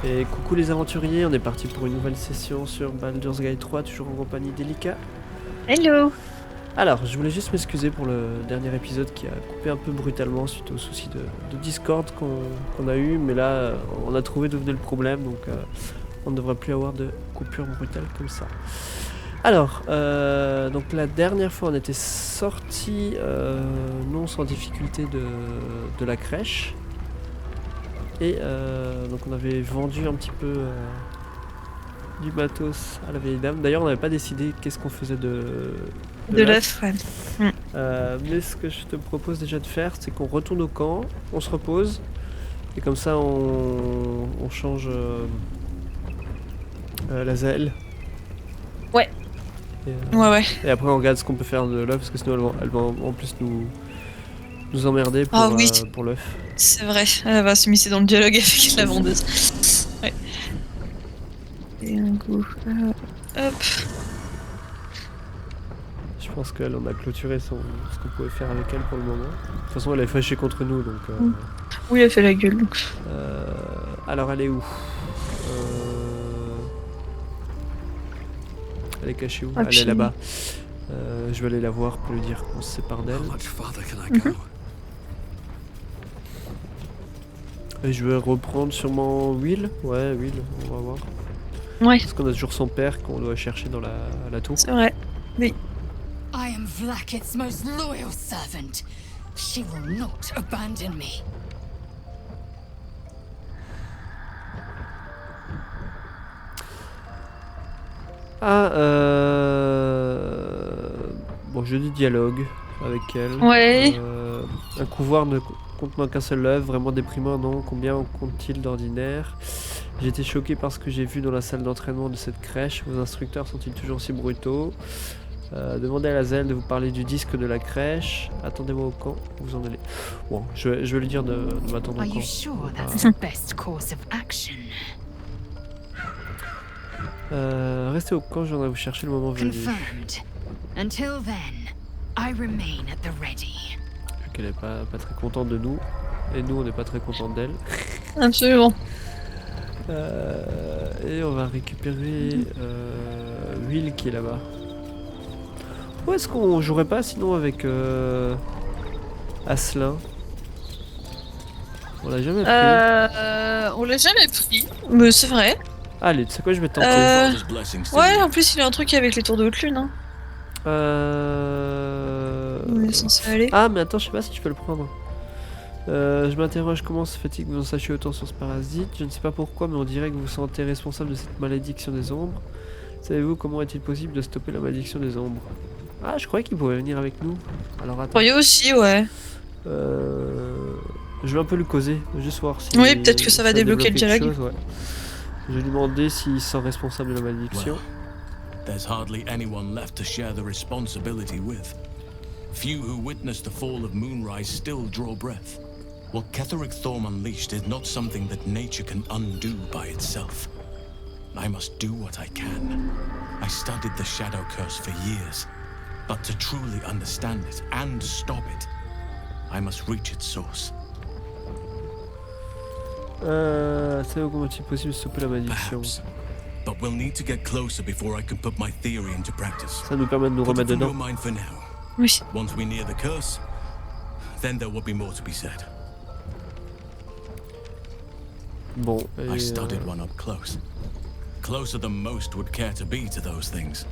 Et coucou les aventuriers, on est parti pour une nouvelle session sur Baldur's Gate 3, toujours en compagnie d'Elika. Hello. Alors, je voulais juste m'excuser pour le dernier épisode qui a coupé un peu brutalement suite aux soucis de Discord qu'on a eu, mais là, on a trouvé d'où venait le problème, donc on ne devrait plus avoir de coupure brutale comme ça. Alors, donc la dernière fois, on était sorti non sans difficulté de la crèche. Et donc on avait vendu un petit peu du matos à la vieille dame. D'ailleurs on n'avait pas décidé qu'est-ce qu'on faisait de l'œuf, ouais. mais ce que je te propose déjà de faire, c'est qu'on retourne au camp, on se repose, et comme ça on change la zèle. Ouais. Et, Ouais. et après on regarde ce qu'on peut faire de l'œuf, parce que sinon elle va en plus nous emmerder pour, Ah oui, pour l'œuf. c'est vrai. Elle va s'immiscer dans le dialogue avec la vendeuse. Ouais. Et un coup. Hop. Je pense qu'elle en a clôturé ce qu'on pouvait faire avec elle pour le moment. De toute façon, elle est fâchée contre nous, donc... Oui, elle fait la gueule. Donc. Alors, elle est où Elle est cachée où? Elle est là-bas. Je vais aller la voir pour lui dire qu'on se sépare d'elle. Et je vais reprendre sûrement Will. Ouais, Will, on va voir. Ouais. Parce qu'on a toujours son père qu'on doit chercher dans la tour. C'est vrai. Oui. I am Vlaakith's most loyal servant. She will not abandon me. Ah, bon, je dis dialogue avec elle. Ouais. Un couloir ne contenant qu'un seul œuf, vraiment déprimant, non? Combien en compte-t-il d'ordinaire? J'ai été choqué par ce que j'ai vu dans la salle d'entraînement de cette crèche. Vos instructeurs sont-ils toujours si brutaux? Demandez à la zèle de vous parler du disque de la crèche. Attendez-moi au camp, vous en allez. Bon, je vais lui dire de m'attendre au Are camp. you sure that's the best course of action? Restez au camp, je viendrai vous chercher le moment venu. Confirmed. Until then, I remain at the ready. Vu qu'elle est pas très contente de nous. Et nous, on n'est pas très contente d'elle. Absolument. Et on va récupérer Will qui est là-bas. Où est-ce qu'on jouerait pas sinon avec Asselin? On l'a jamais pris. On l'a jamais pris. Mais c'est vrai. Allez, tu sais quoi, je vais tenter. Ouais, en plus il y a un truc avec les tours de haute lune. Hein. On est censé aller. Ah, mais attends, je sais pas si je peux le prendre. Je m'interroge comment se fait-il que vous en sachiez autant sur ce parasite. Je ne sais pas pourquoi, mais on dirait que vous vous sentez responsable de cette malédiction des ombres. Savez-vous comment est-il possible de stopper la malédiction des ombres? Ah, je croyais qu'il pourrait venir avec nous. Alors attends. Croyez aussi, ouais. Je vais un peu lui causer, juste voir si... Oui, peut-être que ça va débloquer le dialogue. Chose, ouais. Je vais lui demander s'il se sent responsable de la malédiction. Well, there's hardly anyone left to share the responsibility with. Few who witnessed the fall of Moonrise still draw breath. What Ketheric Thorm unleashed is not something that nature can undo by itself. I must do what I can. I studied the Shadow Curse for years, but to truly understand it and stop it, I must reach its source. Savez-vous comment est-il possible de stopper la malédiction? Perhaps, but we'll need to get closer before I can put my theory into practice. Ça nous permet de nous remettre dedans. Mind for now. Oui. Once we near the curse, then there will be more to be said. Bon, I studied one up close. Closer than most would care to be to those things.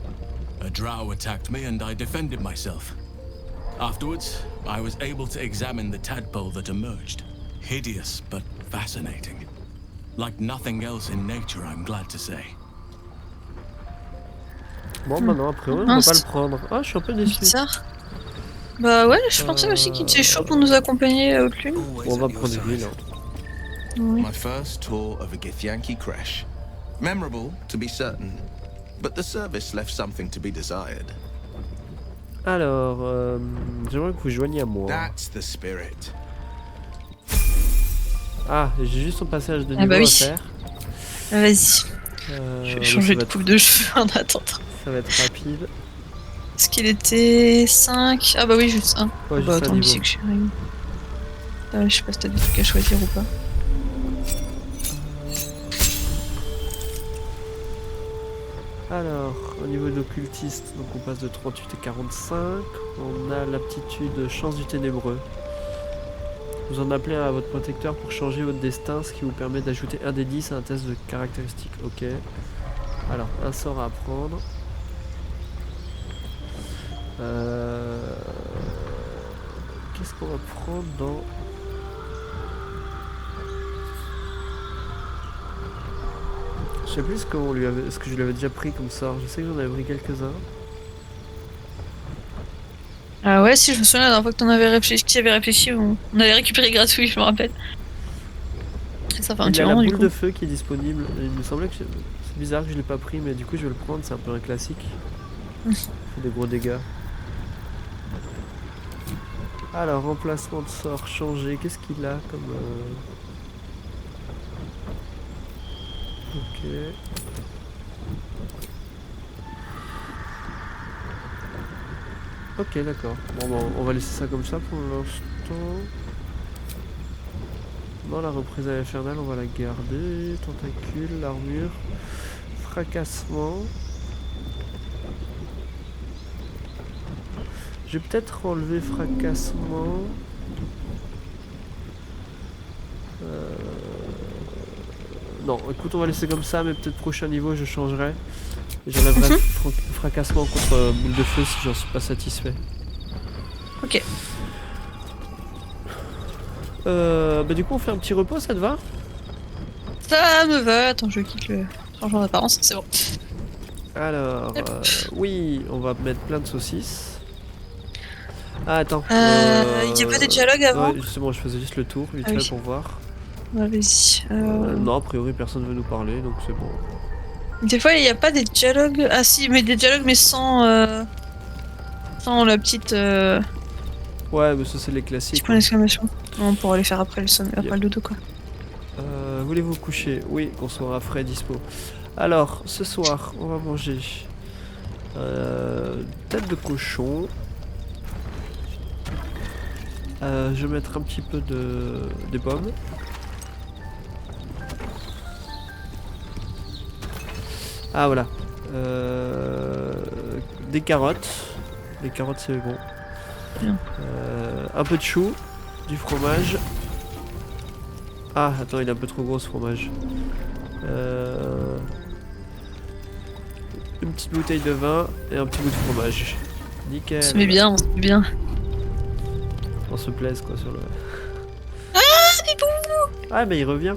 A drow attacked me and I defended myself. Afterwards, I was able to examine the tadpole that emerged. Hideous, but fascinating. Like nothing else in nature, I'm glad to say. Bon, bah non, a priori, on va pas le prendre. Ah, je suis un peu déçu. Bizarre. Bah ouais, je pensais aussi qu'il était chaud pour nous accompagner à Haute Lune. Bon, on va prendre lui, là. Oui. My first tour of a Githyanki creche. Memorable, to be certain, but the service left something to be desired. Alors, j'aimerais que vous joigniez à moi. That's the spirit. Ah, j'ai juste son passage de niveau Ah bah oui. à faire. Ah, vas-y. Je vais changer de coupe de cheveux en attendant. Ça va être rapide. Est-ce qu'il était 5? Ah bah oui, juste 1. Ouais, bah juste un attends, niveau. c'est que je suis arrivée. Je sais pas si t'as des trucs à choisir ou pas. Alors, au niveau de l'occultiste, donc on passe de 38 à 45. On a l'aptitude chance du ténébreux. Vous en appelez un à votre protecteur pour changer votre destin, ce qui vous permet d'ajouter un des 10 à un test de caractéristiques. Ok. Alors, un sort à apprendre. Qu'est-ce qu'on va prendre dans... Je sais plus ce que je lui avais déjà pris comme sort. Je sais que j'en avais pris quelques-uns. Ah ouais, si je me souviens, la dernière fois que tu avais réfléchi, on avait récupéré gratuit, je me rappelle. Ça fait un Il petit y a la moment du boule coup. de feu qui est disponible. Il me semblait que c'est bizarre que je l'ai pas pris, mais du coup je vais le prendre. C'est un peu un classique. Il fait des gros dégâts. Alors, remplacement de sort changé. Qu'est-ce qu'il a comme... Ok. Ok, d'accord. Bon, on va laisser ça comme ça pour l'instant. Non, la représailles infernale, on va la garder. Tentacule, l'armure. Fracassement. Je vais peut-être enlever fracassement. Non, écoute, on va laisser comme ça, mais peut-être prochain niveau, je changerai. Et j'enlèverai fracassement contre boule de feu si j'en suis pas satisfait. Ok. Bah du coup, on fait un petit repos, ça te va? Ça me va, attends, je quitte le changement d'apparence, c'est bon. Alors, oui, on va mettre plein de saucisses. Ah, attends. Y a pas des dialogues avant? Ouais, justement, je faisais juste le tour, vite Ah fait, oui. pour voir. Ouais, vas-y. Non, a priori, personne veut nous parler, donc c'est bon. Des fois, il n'y a pas des dialogues. Ah si, mais des dialogues, mais sans la petite. Ouais, mais ça, c'est les Petit classiques. point d'exclamation. Non, on pourra les faire après après le dodo, quoi. Voulez-vous coucher? Oui, qu'on soit frais dispo. Alors, ce soir, on va manger tête de cochon. Je vais mettre un petit peu des pommes. Ah voilà. Des carottes. Les carottes c'est bon. Bien. Un peu de chou. Du fromage. Ah attends, il est un peu trop gros ce fromage. Une petite bouteille de vin et un petit bout de fromage. Nickel. On se met bien, on se met bien. On se plaise quoi sur le... Ah, mais bon. Ah mais il revient.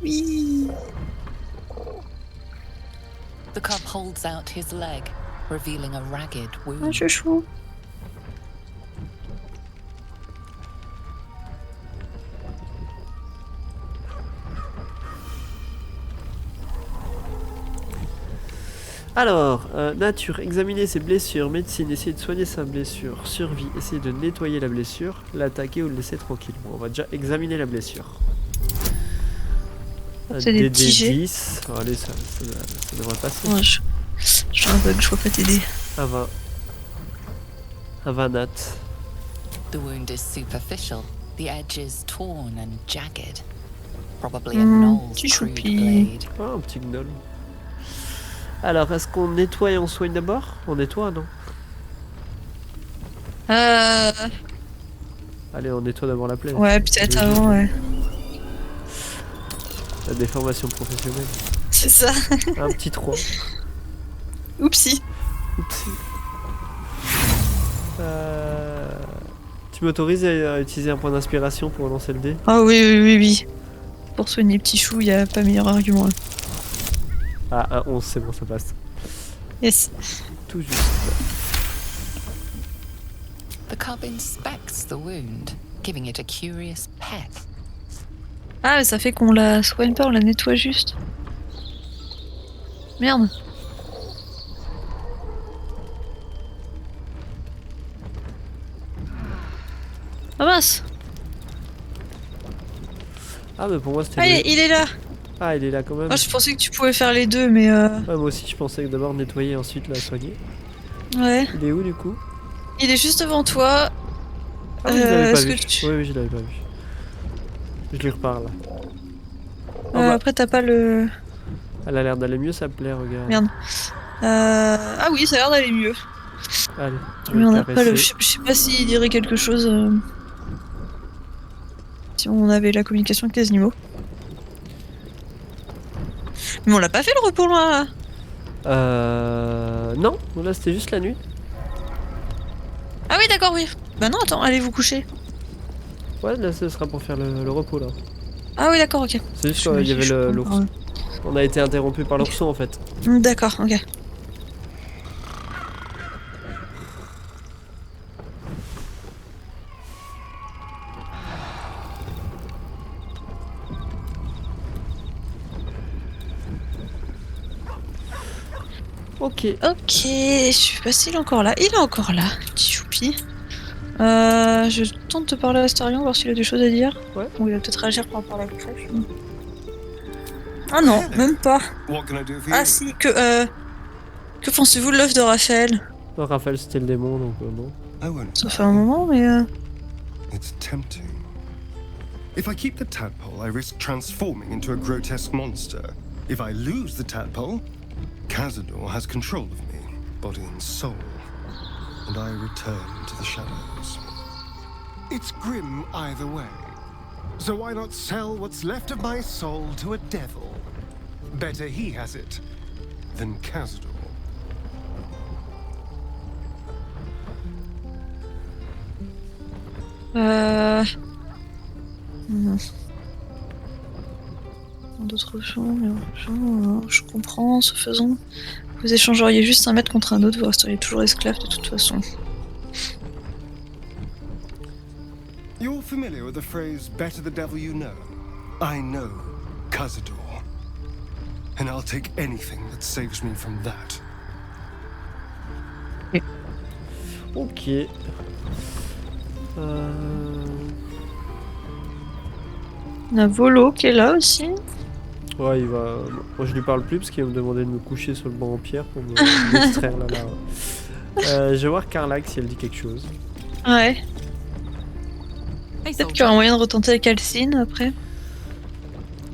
Oui. The cub holds out his leg, revealing a ragged Ah, wound. chouchou. Alors, nature, examiner ses blessures, médecine, essayer de soigner sa blessure, survie, essayer de nettoyer la blessure, l'attaquer ou le laisser tranquille. Bon, on va déjà examiner la blessure. C'est des petits jets. 10. Oh, allez, ça devrait passer. Ouais, je fais un bug, je peux pas t'aider. Un 20. Un 20 nat. The wound is superficial, the edges torn and jagged. Probably a gnoll's petit crude choupi. blade. Oh, un petit gnoll. Alors, est-ce qu'on nettoie et on soigne d'abord? On nettoie, non? Allez, on nettoie d'abord la plaie. Ouais, peut-être Logique. avant, ouais. La déformation professionnelle. C'est ça. Un petit 3. Oupsie. Oupsie. Tu m'autorises à utiliser un point d'inspiration pour lancer le dé? Ah oui, oui, oui, oui. Pour soigner petit chou, y a pas meilleur argument. Là. Ah, un 11, c'est bon, ça passe. Yes. Tout juste. The cub inspects the wound, giving it a curious pet. Ah, mais ça fait qu'on la soigne pas, on la nettoie juste. Merde. Ah mince. Ah, mais pour moi, c'était... Ah, il est là. Ah, il est là quand même. Moi, je pensais que tu pouvais faire les deux, mais Ouais, moi aussi, je pensais que d'abord nettoyer, ensuite la soigner. Ouais. Il est où, du coup? Il est juste devant toi. Ah, oui, je l'avais pas est-ce vu. que tu- Oui, oui, je l'avais pas vu. Je lui reparle. Oh, bah. Après, t'as pas le. Elle a l'air d'aller mieux, ça plaît, regarde. Merde. Ah oui, ça a l'air d'aller mieux. Allez, je Mais vais on le n'a pas le. caresser. Je sais pas s'il dirait quelque chose. Si on avait la communication avec les animaux. Mais on l'a pas fait le repos là. Non, là c'était juste la nuit. Ah oui, d'accord, oui. Bah non, attends, allez vous coucher. Ouais, là ce sera pour faire le repos là. Ah oui, d'accord, ok. C'est juste qu'il y avait l'ours. On a été interrompu par l'ourson en fait. D'accord, ok. Ok. Ok, je sais pas s'il est encore là. Il est encore là, petit choupi. Je tente de parler à Astarion, voir s'il a des choses à dire. Ouais. Ou il va peut-être réagir par rapport à la crèche. Ah non, même pas. What can I do for Ah you? si, que pensez-vous de l'œuf de Raphaël? Non, Raphaël c'était le démon donc non. I won't. Ça fait un moment, mais It's tempting. If I keep the tadpole, I risk transforming into a grotesque monster. If I lose the tadpole, Cazador has control of me, body and soul, and I return to the shadows. It's grim either way. So why not sell what's left of my soul to a devil? Better he has it than Cazador. D'autres gens, je comprends, ce faisant. Vous échangeriez juste un maître contre un autre, vous resteriez toujours esclave de toute façon. You're familiar with the phrase, better the devil you know? I know Cazador. And I'll take anything that saves me from that. Ok. On a Volo qui est là aussi. Ouais, il va. Moi je lui parle plus parce qu'il va me demander de me coucher sur le banc en pierre pour m'extraire là. Je vais voir Carlac si elle dit quelque chose. Ouais. Hey, Peut-être qu'il y aura un moyen de retenter avec Alcine après.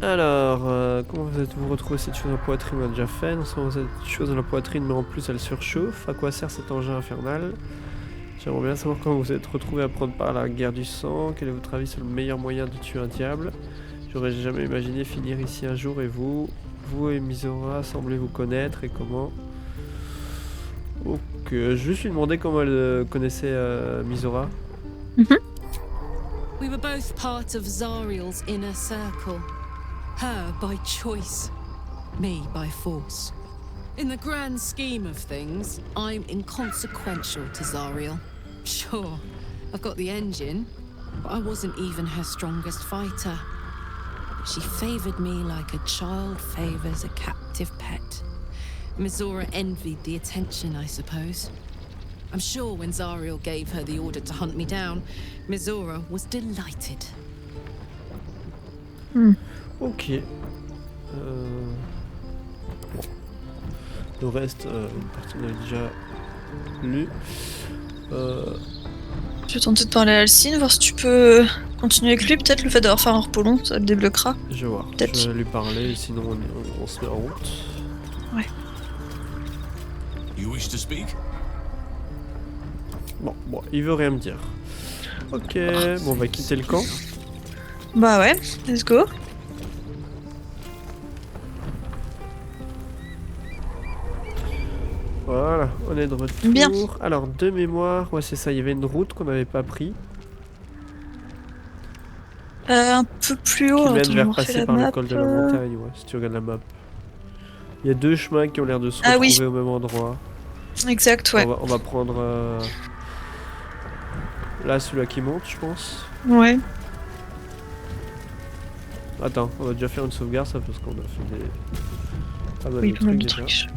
Alors, comment vous retrouvez cette chose dans la poitrine? On a déjà fait. Non seulement cette chose dans la poitrine, mais en plus elle surchauffe. À quoi sert cet engin infernal? J'aimerais bien savoir comment vous êtes retrouvé à prendre part à la guerre du sang. Quel est votre avis sur le meilleur moyen de tuer un diable? J'aurais jamais imaginé finir ici un jour. Et vous et Misora semblez vous connaître et comment? Ok, je vais juste lui demander comment elle connaissait Misora. We were both part of Zariel's inner circle. Her by choice, me by force. In the grand scheme of things, I'm inconsequential to Zariel. Sure, I've got the engine, but I wasn't even her strongest fighter. She favored me like a child favors a captive pet. Misora envied the attention, I suppose. I'm sure when Zariel gave her the order to hunt me down, Misora was delighted. Ok. Bon. Le reste, une partie on avait déjà lu. Je vais tenter de parler à Alcine, voir si tu peux continuer avec lui. Peut-être le fait d'avoir fait un repos long, ça le débloquera. Je vais voir. Peut-être. Je vais lui parler, sinon on se met en route. You wish to speak? Bon, il veut rien me dire. Ok, bon, on va quitter le camp. Bah ouais, let's go. Voilà, on est de retour. Bien. Alors, de mémoire, ouais, c'est ça, il y avait une route qu'on n'avait pas pris. Un peu plus haut, Qui alors mène attends, je vers me refais passer la par le map. col de la montagne, ouais, si tu regardes la map. Il y a deux chemins qui ont l'air de se Ah retrouver oui. au même endroit. Exact, ouais. On va prendre là celui-là qui monte, je pense. Ouais. Attends, on va déjà faire une sauvegarde, ça, parce qu'on a fait des pas mal Oui, de pas mal de trucs déjà. trucs.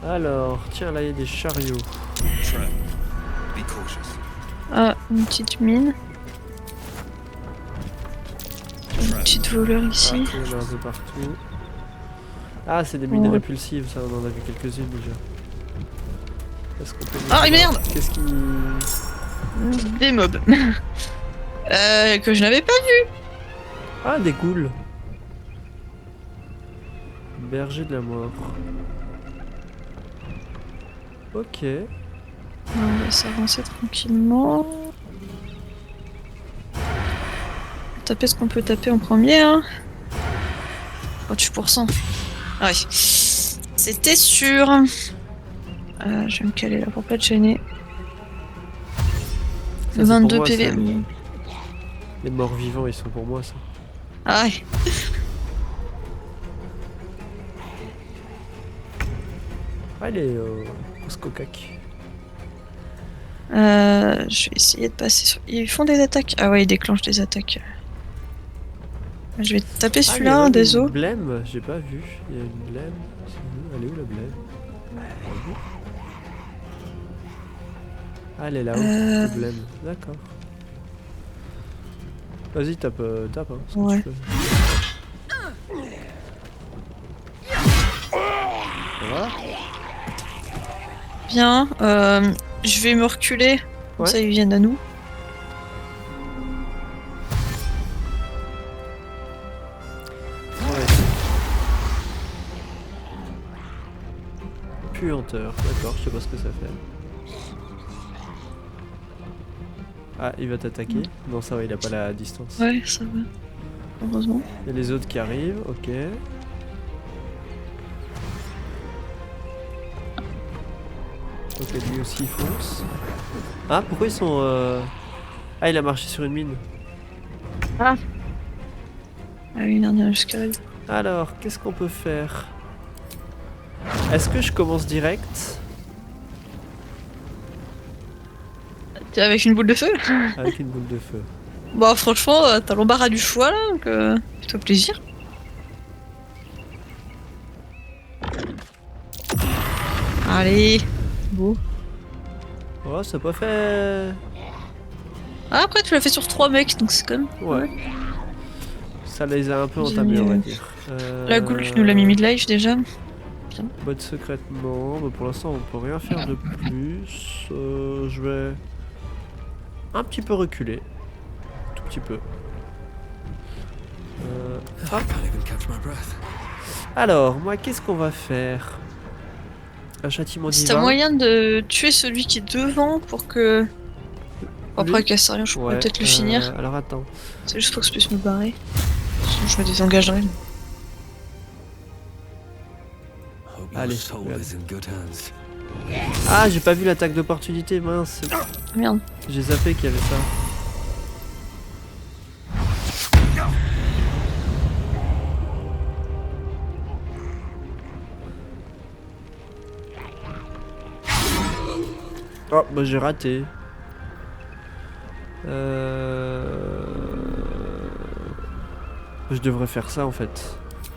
Alors, tiens, là il y a des chariots. Trap. Be cautious. Ah, une petite mine. Une petite voleur Ah, ici. il y en a un peu partout. Ah, c'est des mines Ouais. répulsives, ça, on en a vu quelques-unes déjà. Est-ce qu'on peut... Ah, merde! Qu'est-ce qui... Des mobs. Que je n'avais pas vu. Ah, des ghouls. Berger de la mort. Ok. On va s'avancer tranquillement. Taper ce qu'on peut taper en premier. Hein. 38%. Ah oui. C'était sûr. Je vais me caler là pour pas te gêner. Ça, c'est pour 22 moi, PV. ça. Les morts vivants, ils sont pour moi, ça. Ah ouais. Allez, Cocac. Je vais essayer de passer sur... Ils font des attaques. Ah ouais, ils déclenchent des attaques. Je vais taper celui-là, Ah, des os. blême, j'ai pas vu. Il y a une blême. Elle est où la blême? Ah, elle est là-haut, la blême. D'accord. Vas-y, tape, hein, ce que Ouais. tu peux. Voilà. Bien. Je vais me reculer. Comme Ouais. ça, ils viennent à nous. Ouais. Puanteur, d'accord, je sais pas ce que ça fait. Ah, il va t'attaquer? Non, ça va, il a pas la distance. Ouais, ça va. Heureusement. Il y a les autres qui arrivent, ok. Ok, lui aussi il fonce. Ah, pourquoi ils sont... Ah, il a marché sur une mine. Ah oui, il en a jusqu'à là. Alors, qu'est-ce qu'on peut faire? Est-ce que je commence direct T'es avec une boule de feu? avec une boule de feu? Bah franchement, t'as l'embarras du choix là, donc fais-toi plaisir. Allez, beau. Oh, ça n'a pas fait... Ah, après tu l'as fait sur 3 mecs, donc c'est quand même... Ouais. Ça les a un peu J'ai entamés, on va mis, dire. La goule, tu nous l'as mis mid-life déjà. Boîte secrète, non. Bah, pour l'instant, on peut rien faire de plus. Je vais un petit peu reculer. Tout petit peu. Hop. Alors, moi, qu'est-ce qu'on va faire? Un châtiment Si t'as divin. moyen de tuer celui qui est devant pour que... Après, Lui casse rien, je pourrais Ouais, peut-être le finir. Alors attends. C'est juste pour que je puisse me barrer. Sinon je me désengagerai. Allez. Ah, j'ai pas vu l'attaque d'opportunité, mince. Merde. J'ai zappé qu'il y avait ça. Oh, bah j'ai raté. Je devrais faire ça en fait.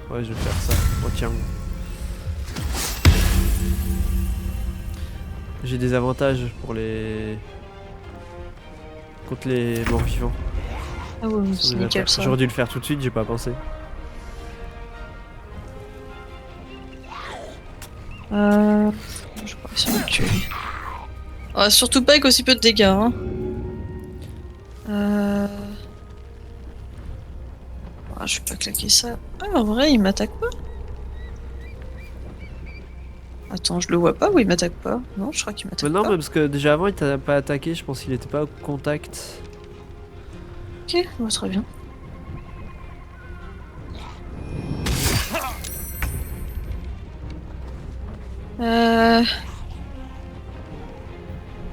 Ouais, je vais faire ça entièrement. J'ai des avantages pour les... contre les morts vivants. Ah ouais, sur c'est les nickel attaques. ça. J'aurais dû le faire tout de suite, j'ai pas pensé. Je crois que c'est le tuer. Ah, surtout pas avec aussi peu de dégâts. Hein. Ah, je vais pas claquer ça. Ah, en vrai, il m'attaque pas. Attends, je le vois pas ou il m'attaque pas? Non, je crois qu'il m'attaque Mais non, pas. mais parce que déjà avant il t'a pas attaqué, je pense qu'il était pas au contact. Ok, ouais, très bien.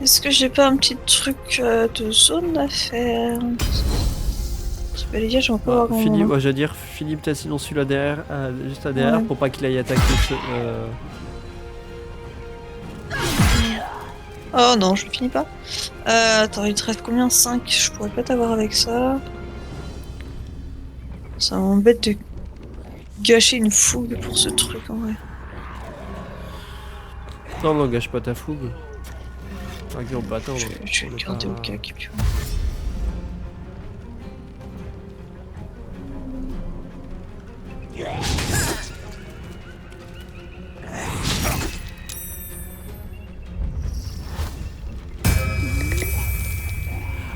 Est-ce que j'ai pas un petit truc de zone à faire? C'est pas les gars, j'en peux Ah, avoir Philippe, ouais, je veux dire Philippe peut-être sinon celui-là derrière, juste là derrière Ouais. pour pas qu'il aille attaquer ce... Oh non, je le finis pas. Attends, il te reste combien? 5? Je pourrais pas t'avoir avec ça. Ça m'embête de gâcher une fougue pour ce truc en vrai. Non, n'engage pas ta fougue. Ok, on peut attendre. Je vais On le est garder au pas- cas qui tu vois.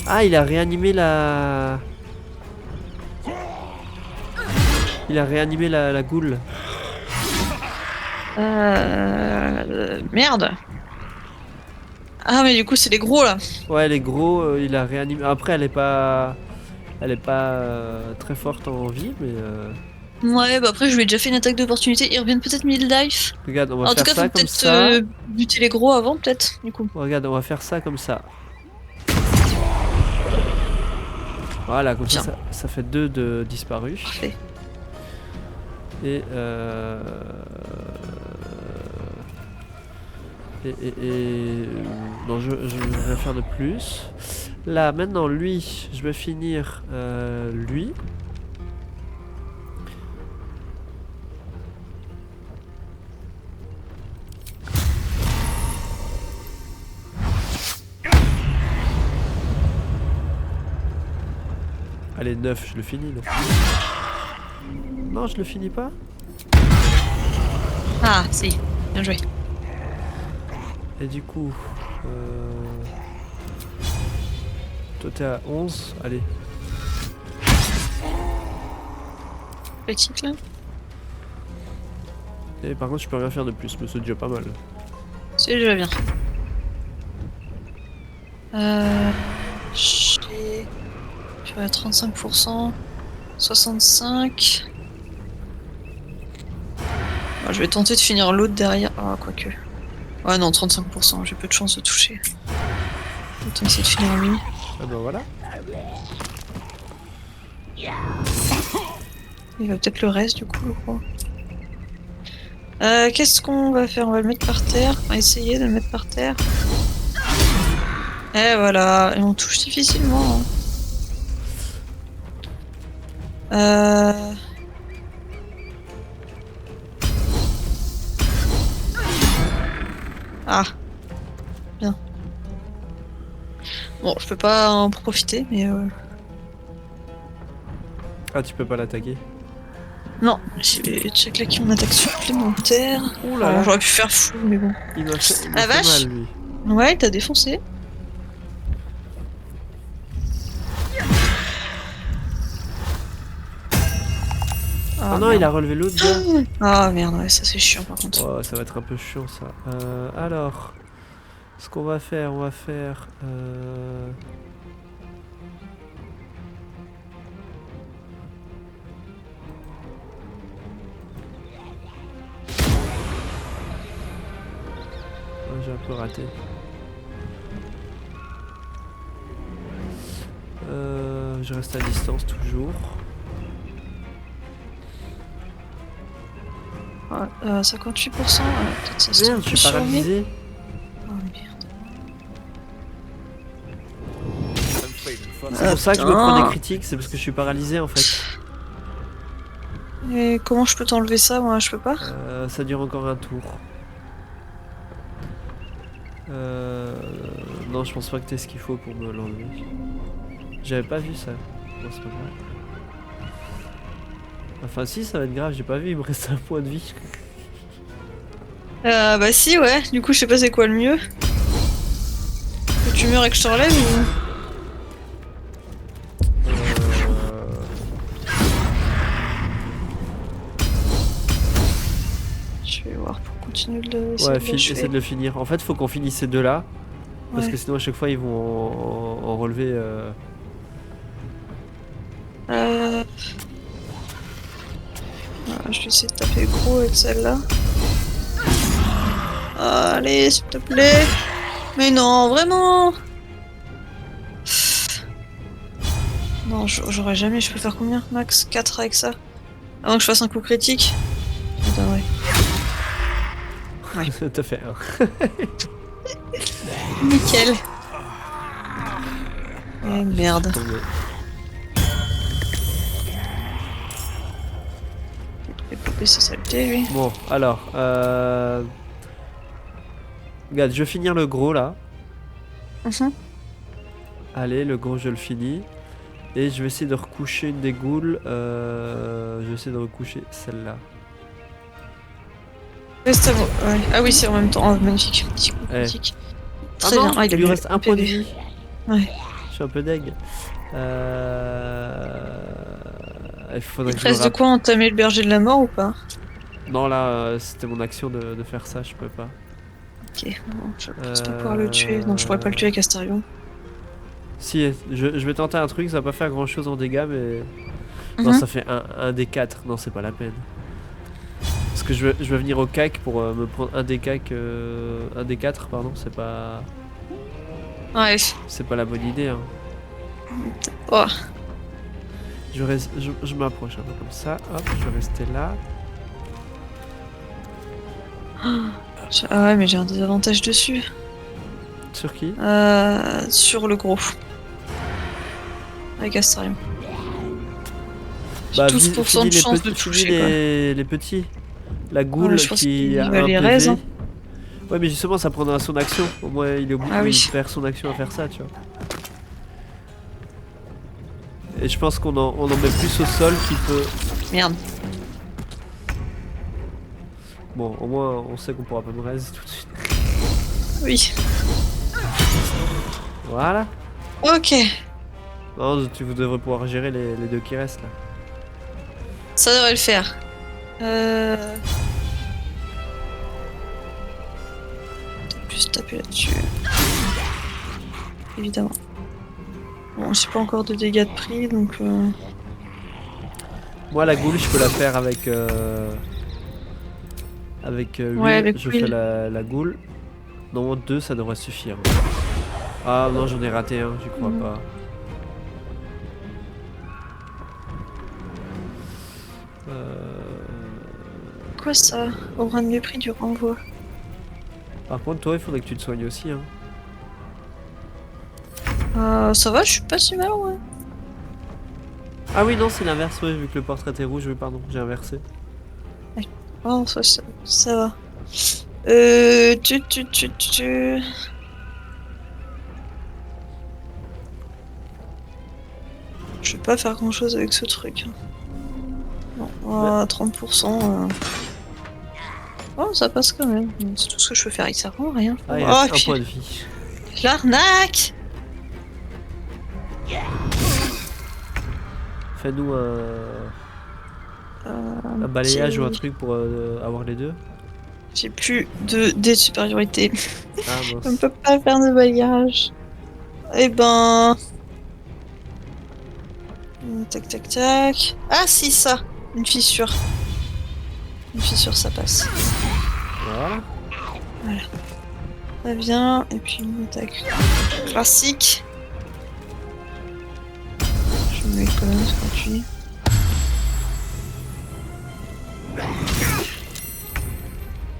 Ah, il a réanimé la... Il a réanimé la goule. Merde. Ah mais du coup c'est les gros là. Ouais, les gros, il a réanimé. Après, elle est pas très forte en vie, mais Ouais, bah après je lui ai déjà fait une attaque d'opportunité. Ils reviennent peut-être mid life. regarde, on va En tout faire cas, ça faut comme peut-être ça. buter les gros avant, peut-être, du coup. Regarde, on va faire ça comme ça. Voilà, comme ça, Tiens. ça fait 2 de disparus. Parfait. Et non, je vais rien faire de plus. Là, maintenant, lui, je vais finir lui. Allez, 9, je le finis. Là. Non, je le finis pas. Ah, si. Bien joué. Et du coup, toi t'es à 11, allez. Petite là. Et par contre, je peux rien faire de plus, mais c'est déjà pas mal. C'est déjà bien. J'ai... Je suis à 35%. 65. Bon, je vais tenter de finir l'autre derrière. Ah, quoique. Ouais, non, 35%. J'ai peu de chance de toucher. Autant essayer de finir lui. Ah ben voilà. Il va peut-être le reste du coup, je crois. Qu'est-ce qu'on va faire? On va le mettre par terre. On va essayer de le mettre par terre. Et voilà. Et on touche difficilement. Hein. Ah. Bien. Bon, je peux pas en profiter, mais Ah, tu peux pas l'attaquer. non, j'ai claqué mon attaque supplémentaire. Ouh là Alors, là. j'aurais pu faire fou, mais bon. Il m'a fait, Ah, vache. mal, lui. Ouais, il t'a défoncé. Ah non, il a relevé l'autre gars. Ah merde, ouais, ça c'est chiant par contre. Oh, ça va être un peu chiant ça. Alors, ce qu'on va faire, on va faire... oh, j'ai un peu raté. Je reste à distance toujours. 58%, peut-être ça se Merde, trouve je plus suis sur lui. paralysé. Oh merde. C'est pour ça que je me prends des critiques, c'est parce que je suis paralysé en fait. Et comment je peux t'enlever ça? Moi, je peux pas. Ça dure encore un tour. Non, je pense pas que t'aies ce qu'il faut pour me l'enlever. J'avais pas vu ça. Non, c'est pas grave. Enfin, si, ça va être grave, j'ai pas vu, il me reste un point de vie. Bah si, ouais. Du coup, je sais pas c'est quoi le mieux. Que tu meurs et que je te relève ou... Je vais voir pour continuer de le... Ouais, essaie de le finir. En fait, faut qu'on finisse ces deux là. Parce Ouais. que sinon, à chaque fois, ils vont en relever. Je vais essayer de taper gros avec celle-là. Allez, s'il te plaît. Mais non, vraiment. Non, j'aurais jamais. Je peux faire combien max? 4 avec ça. Avant que je fasse un coup critique. Attends, ouais. T'as fait un. Nickel. Eh merde. Il va couper sa saleté, lui. Bon, alors. Regarde, je vais finir le gros là. Allez, le gros, je le finis. Et je vais essayer de recoucher une des goules. Je vais essayer de recoucher celle-là. Reste à moi. Ouais. Ah oui, c'est en même temps. Oh, magnifique. Petit coup Ouais. critique. Ah Très non, bien. Ah, il lui reste un point de PV. vie. Ouais. Je suis un peu deg. Il faudrait Il que te je me reste de quoi entamer le berger de la mort ou pas? Non, là, c'était mon action de faire ça, je peux pas. Ok, bon, je pense pas pouvoir le tuer. Non, je pourrais pas le tuer avec Astarion. Si, je vais tenter un truc, ça va pas faire grand chose en dégâts, mais. Non, Mhm. ça fait un des 4. Non, c'est pas la peine. Parce que je vais venir au CAC pour me prendre un des CAC. Un des 4, pardon, c'est pas. Ouais. C'est pas la bonne idée. Hein. Oh. Je m'approche un peu comme ça. Hop, je vais rester là. Ah ouais, mais j'ai un désavantage dessus. Sur qui? Sur le gros. Avec Astarion. J'ai Bah, 12% de finis chance de finis toucher, quoi. les petits. La goule Ouais, je pense qui qu'il a va un les PV. raise, hein. Ouais, mais justement, ça prendra son action. Au moins, il est obligé Ah oui. il perd son action à faire ça, tu vois. Et je pense qu'on en met plus au sol qu'il peut. Merde. Bon, au moins, on sait qu'on pourra pas me raise tout de suite. Oui. Voilà. Ok. Non, vous devrez pouvoir gérer les deux qui restent là. Ça devrait le faire. Peut-être plus taper là-dessus. Évidemment. Bon, j'ai pas encore de dégâts de prix, donc... Moi, la goule, je peux la faire avec. Avec 8, Ouais, avec je Will. fais la goule. Non, 2, ça devrait suffire. Ah non, j'en ai raté un, j'y crois pas. Quoi ça? Aura de mépris du renvoi. Par contre, toi, il faudrait que tu te soignes aussi. Hein. Ça va, je suis pas si mal, ouais. Ah oui, non, c'est l'inverse, ouais, vu que le portrait est rouge. Oui, pardon, j'ai inversé. Oh, ça va. Je vais pas faire grand chose avec ce truc. Bon, 30%. Oh, ça passe quand même. C'est tout ce que je peux faire, il sert vraiment à rien. Ah, il Oh, reste et un puis, point de vie. l'arnaque! Fais-nous un balayage ou un truc pour avoir les deux. J'ai plus de dés de supériorité. Ah, On ne mince. peut pas faire de balayage. Eh ben... Tac, tac, tac. Ah si, ça. Une fissure. Une fissure, ça passe. Voilà. Ça vient, et puis une attaque classique. Je me mets quand même ce gratuit.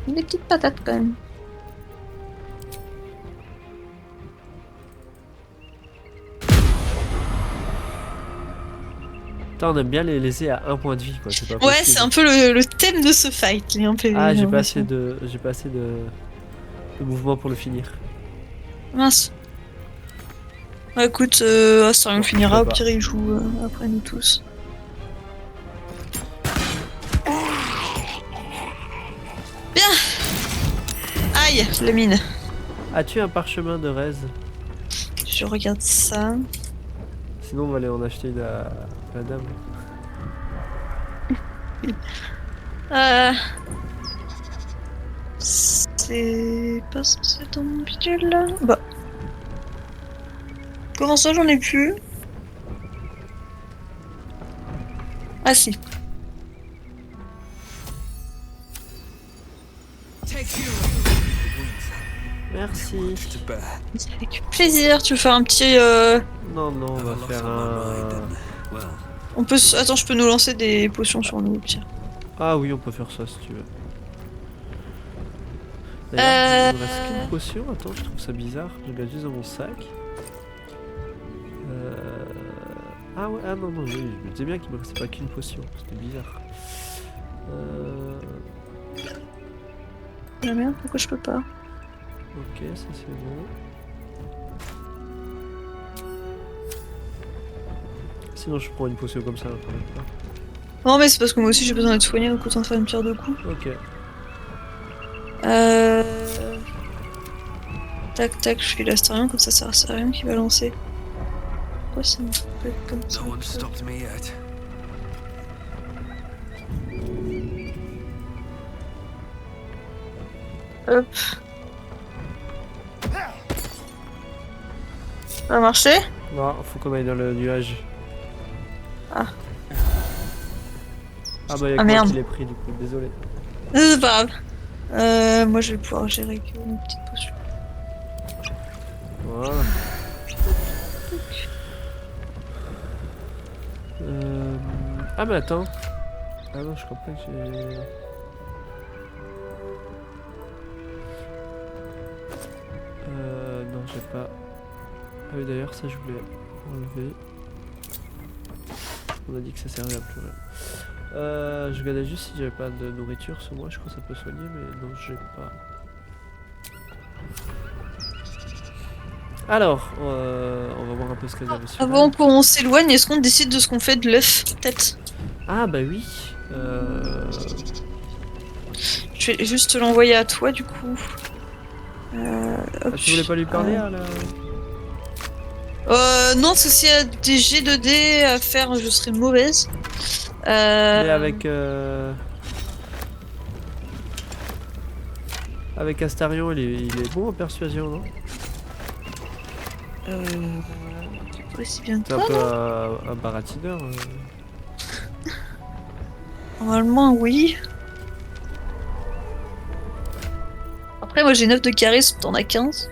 Des petites patates quand même. Putain, on aime bien les laisser à un point de vie, quoi. C'est pas Ouais, possible. c'est un peu le thème de ce fight, les 1 PV. Ah, j'ai pas l'impression. assez de mouvement pour le finir. Mince. Ouais, écoute, ça Bon, finira, je au peux pas. pire il joue après nous tous. Bien. Aïe, la mine. As-tu un parchemin de raise? Je regarde ça. Sinon, on va aller en acheter une à la dame. C'est pas censé être dans mon bidule là. Bah. Comment ça, j'en ai plus? Ah si. Merci. Avec plaisir, tu veux faire un petit... Non, non, on va faire un... On peut... Attends, je peux nous lancer des potions sur nous, au pire. Ah oui, on peut faire ça si tu veux. D'ailleurs, il me reste qu'une potion. Attends, je trouve ça bizarre. Je regarde juste dans mon sac. Ah ouais, ah non, non, oui, je me disais bien qu'il me restait pas qu'une potion. C'était bizarre. La merde, pourquoi je peux pas? Ok, ça c'est bon. Sinon, je prends une potion comme ça. Quand même pas. Non, mais c'est parce que moi aussi j'ai besoin d'être soigné, donc autant faire une pierre de coups. Ok. Tac tac, je fais l'astarion, comme ça sert à rien qui va lancer. Pourquoi ça me fait comme ça? Hop. Ça a marché? Non, faut qu'on aille dans le nuage. Ah. Ah bah y'a Ah, que moi merde. qui l'ai pris du coup, désolé. C'est pas grave. Moi je vais pouvoir gérer que une petite potion. Voilà. Ah mais attends. Ah non, je crois pas que j'ai... Non, j'ai pas... Ah oui d'ailleurs, ça je voulais enlever. On a dit que ça servait à plus rien. Je regardais juste si j'avais pas de nourriture sur moi, je crois que ça peut soigner, mais non, j'ai pas. Alors, on va voir un peu ce qu'elle avait sur elle. Avant qu'on s'éloigne, est-ce qu'on décide de ce qu'on fait de l'œuf, peut-être? Ah bah oui. Je vais juste l'envoyer à toi du coup. Ah, tu voulais pas lui parler à la... Non, parce que s'il y a des G2D à faire, je serais mauvaise. Mais avec... Avec Astarion, il est bon en persuasion, non? C'est aussi bien que C'est un toi, peu non un baratineur. Normalement, oui. Après, moi j'ai 9 de charisme, t'en as 15.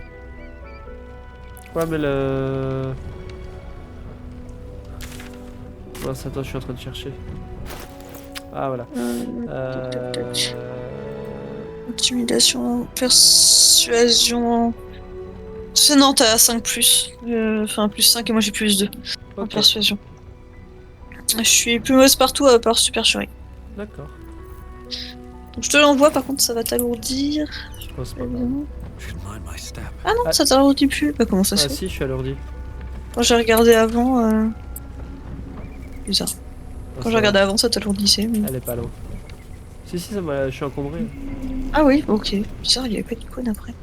Ouais, mais le... Ouais, attends, je suis en train de chercher. Ah, voilà. Intimidation, persuasion. C'est non, t'as 5 plus. Enfin, plus 5 et moi j'ai plus 2 en Ok, persuasion. Je suis plus mauvaise partout à part super chérie. d'accord. Donc je te l'envoie, par contre ça va t'alourdir. Je pense pas. Évidemment. Should mind my step. Ah non, Ah. ça t'alourdit plus. Bah comment ça se Ah fait? si, je suis alourdi. Quand j'ai regardé avant. Bizarre. Oh, Quand ça j'ai va. regardé avant, ça t'alourdissait. Mais... Elle est pas loin. Si, ça m'a... Je suis encombré. Ah oui, ok. Bizarre, il y avait pas d'icône après.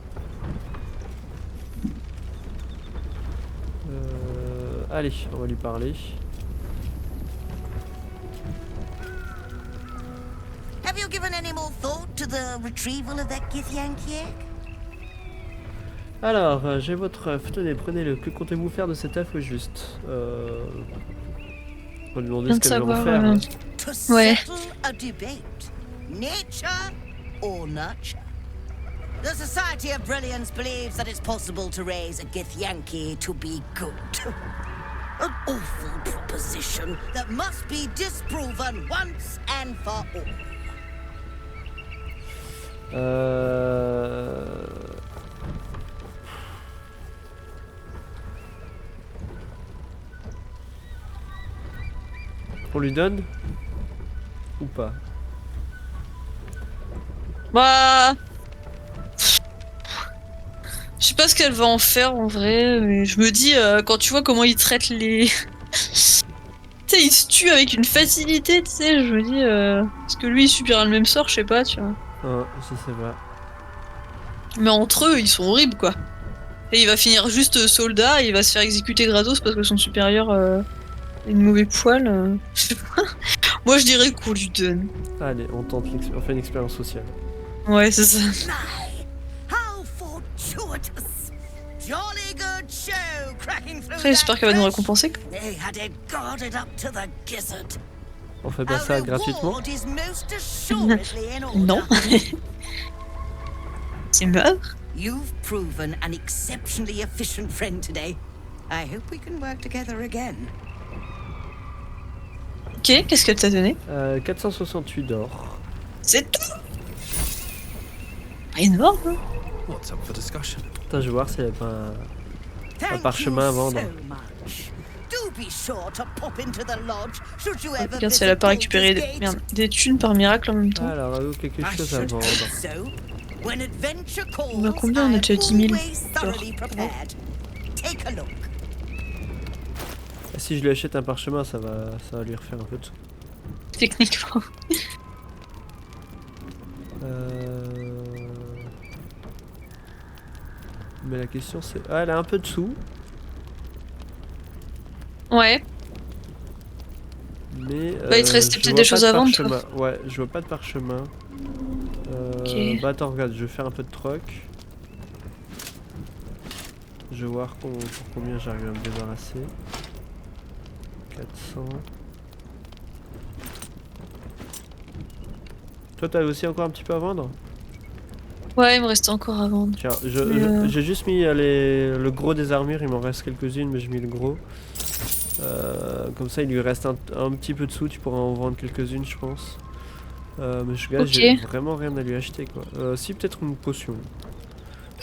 Allez, on va lui parler. Have you given any more thought to the retrieval of that Githyanki egg? Alors, j'ai votre œuf. Tenez, prenez-le. Que comptez-vous faire de cet œuf au juste? On va lui demander Bien ce de qu'elle veut en savoir, faire. To Ouais. settle a debate. Nature or nurture? The Society of Brilliance believes that it's possible to raise a Githyanki to be good. An awful proposition that must be disproven once and for all. On lui donne? Ou pas? Bah. Je sais pas ce qu'elle va en faire en vrai, mais je me dis, quand tu vois comment il traite les. Tu sais, il se tue avec une facilité, tu sais, je me dis, est-ce que lui il subira le même sort, je sais pas, tu vois. Ah, je sais pas. Mais entre eux, ils sont horribles quoi. Et il va finir juste soldat, et il va se faire exécuter gratos parce que son supérieur a une mauvaise poil. Je sais pas. Moi je dirais qu'on lui donne. Allez, on tente on fait une expérience sociale. Ouais, c'est ça. My, how fortuitous! Jolly good show cracking through Après, j'espère qu'elle va nous that récompenser. They had it guarded up to the gizzard. On fait pas A ça gratuitement? reward is most assuredly in order. Non. C'est meurt. You've proven an exceptionally efficient friend today. I hope we can work together again. Ok, qu'est-ce qu'elle t'a donné? 468 d'or. C'est tout. Énorme. Hein. What's up for discussion? Attends, je vais voir s'il y avait pas Thank parchemin you à vendre. so much. Do be sure to pop into the lodge should you ever Regarde si elle a visit pas récupéré Baldur's Gate. merde, des thunes par miracle en même temps. Alors, quelque I chose à should vendre. hope so. When adventure calls, On a combien? On a déjà 10 000. always thoroughly prepared. Take a look. Si je lui achète un parchemin, ça va lui refaire un peu de sous. Techniquement. Mais la question c'est... Ah, elle a un peu de sous, Ouais. mais... Bah, il te restait je peut-être vois des pas choses de à vendre, parchemin. Ouais, je vois pas de parchemin. Ok. Bah attends, regarde, je vais faire un peu de troc. Je vais voir pour combien j'arrive à me débarrasser. 400. Toi, t'as aussi encore un petit peu à vendre? Ouais, il me reste encore à vendre. Tiens, Mais, j'ai juste mis le gros des armures, il m'en reste quelques-unes, mais j'ai mis le gros. Comme ça, il lui reste un petit peu de sous, tu pourras en vendre quelques-unes, je pense. Mais ce gars, Ok. j'ai vraiment rien à lui acheter, quoi. Si, peut-être une potion.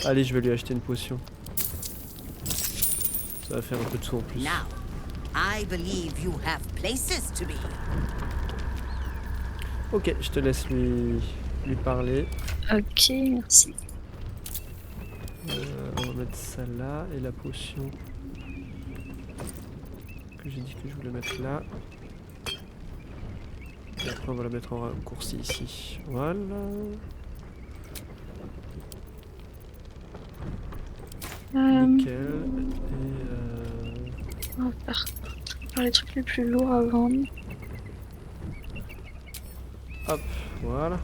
Allez, je vais lui acheter une potion. Ça va faire un peu de sous en plus. Now, I believe you have places to be. Ok, je te laisse lui parler. Ok, merci. On va mettre ça là, et la potion que j'ai dit que je voulais mettre là. Et après on va la mettre en raccourci ici. Voilà. Nickel. Et On va faire les trucs les plus lourds à vendre. hop, voilà.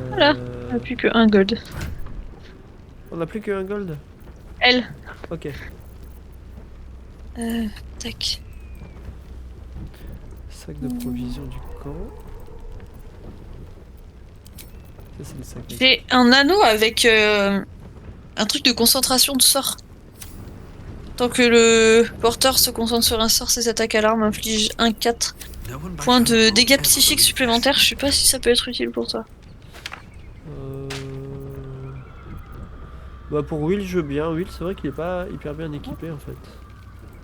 Voilà. On n'a plus que un gold. On n'a plus qu'un gold. Elle. Ok. Tac. Sac de provisions du camp. Ça c'est le sac. J'ai un anneau avec un truc de concentration de sort. Tant que le porteur se concentre sur un sort, ses attaques à l'arme infligent 1/4 points de dégâts psychiques supplémentaires. Je sais pas si ça peut être utile pour toi. Bah pour Will je veux bien. Will c'est vrai qu'il est pas hyper bien équipé en fait.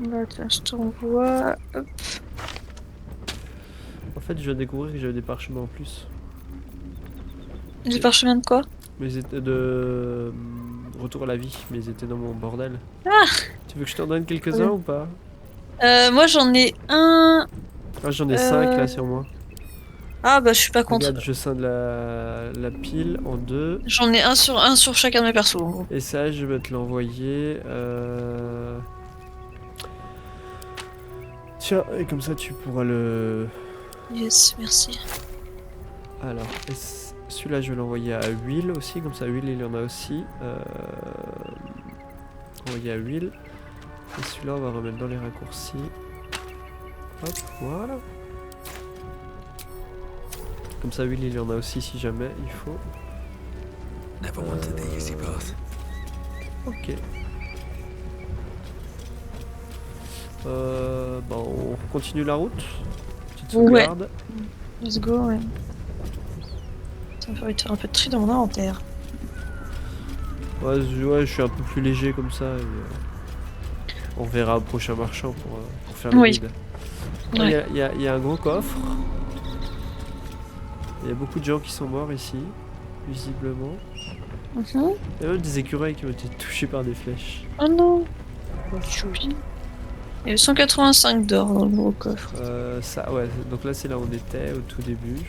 Bah tiens, je t'envoie. Hop. En fait je viens de découvrir que j'avais des parchemins en plus. Des parchemins de quoi? Mais ils étaient de retour à la vie, mais ils étaient dans mon bordel. Ah. Tu veux que je t'en donne quelques-uns ou pas? Moi j'en ai un. Ah j'en ai 5 là sur moi. Ah bah je suis pas contre. Regarde, je scinde la pile en deux. J'en ai un sur chacun de mes persos. en gros. Et ça je vais te l'envoyer. Tiens, et comme ça tu pourras le... Yes, merci. Alors, celui-là je vais l'envoyer à Will aussi, comme ça Will il en a aussi. Envoyer à Will. Et celui-là on va remettre dans les raccourcis. Hop, voilà. Comme ça Will il en a aussi si jamais il faut. Never wanted the easy path. Ok. Bah on continue la route. Petite Ouais. sauvegarde. Let's go, ouais. Ça me fait faire un peu de tri dans mon inventaire. Ouais, je suis un peu plus léger comme ça. Et, on verra au prochain marchand pour faire le Oui. guide. Ouais. Il y a un gros coffre. Il y a beaucoup de gens qui sont morts ici, visiblement. Mhm. Il y a même des écureuils qui ont été touchés par des flèches. Oh non. Choupi. Il y avait 185 d'or dans le gros coffre. Ça, ouais, donc là c'est là où on était au tout début.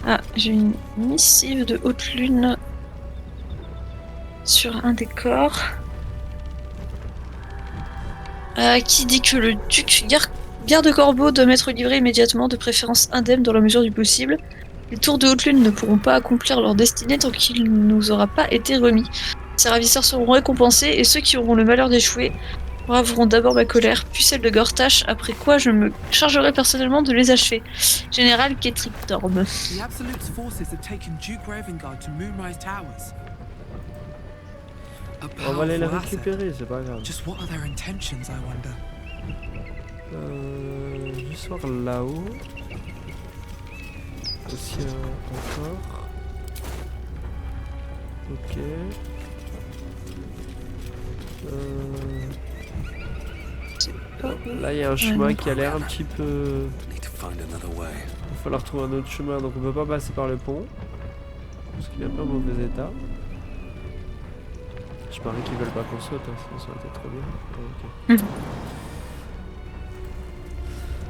Ah, j'ai une missive de haute lune sur un des corps. Qui dit que le duc garde-corbeau doit m'être livré immédiatement, de préférence indemne dans la mesure du possible. Les tours de haute lune ne pourront pas accomplir leur destinée tant qu'il ne nous aura pas été remis. Ces ravisseurs seront récompensés et ceux qui auront le malheur d'échouer braveront d'abord ma colère, puis celle de Gortash, après quoi je me chargerai personnellement de les achever. Général Ketrick Thorm. The Absolute's forces have taken Duke Ravengard to Moonrise Towers. A On va aller les powerful asset. récupérer, c'est pas grave. Just what are their intentions, I wonder? Juste voir là-haut. Aussi encore. Ok. Là il y a un chemin qui a l'air un petit peu... Need to find another way. Il va falloir trouver un autre chemin, donc on peut pas passer par le pont. Parce qu'il est un peu en mauvais état. Je parie qu'ils veulent pas qu'on saute, hein, sinon ça aurait été trop bien. Ok.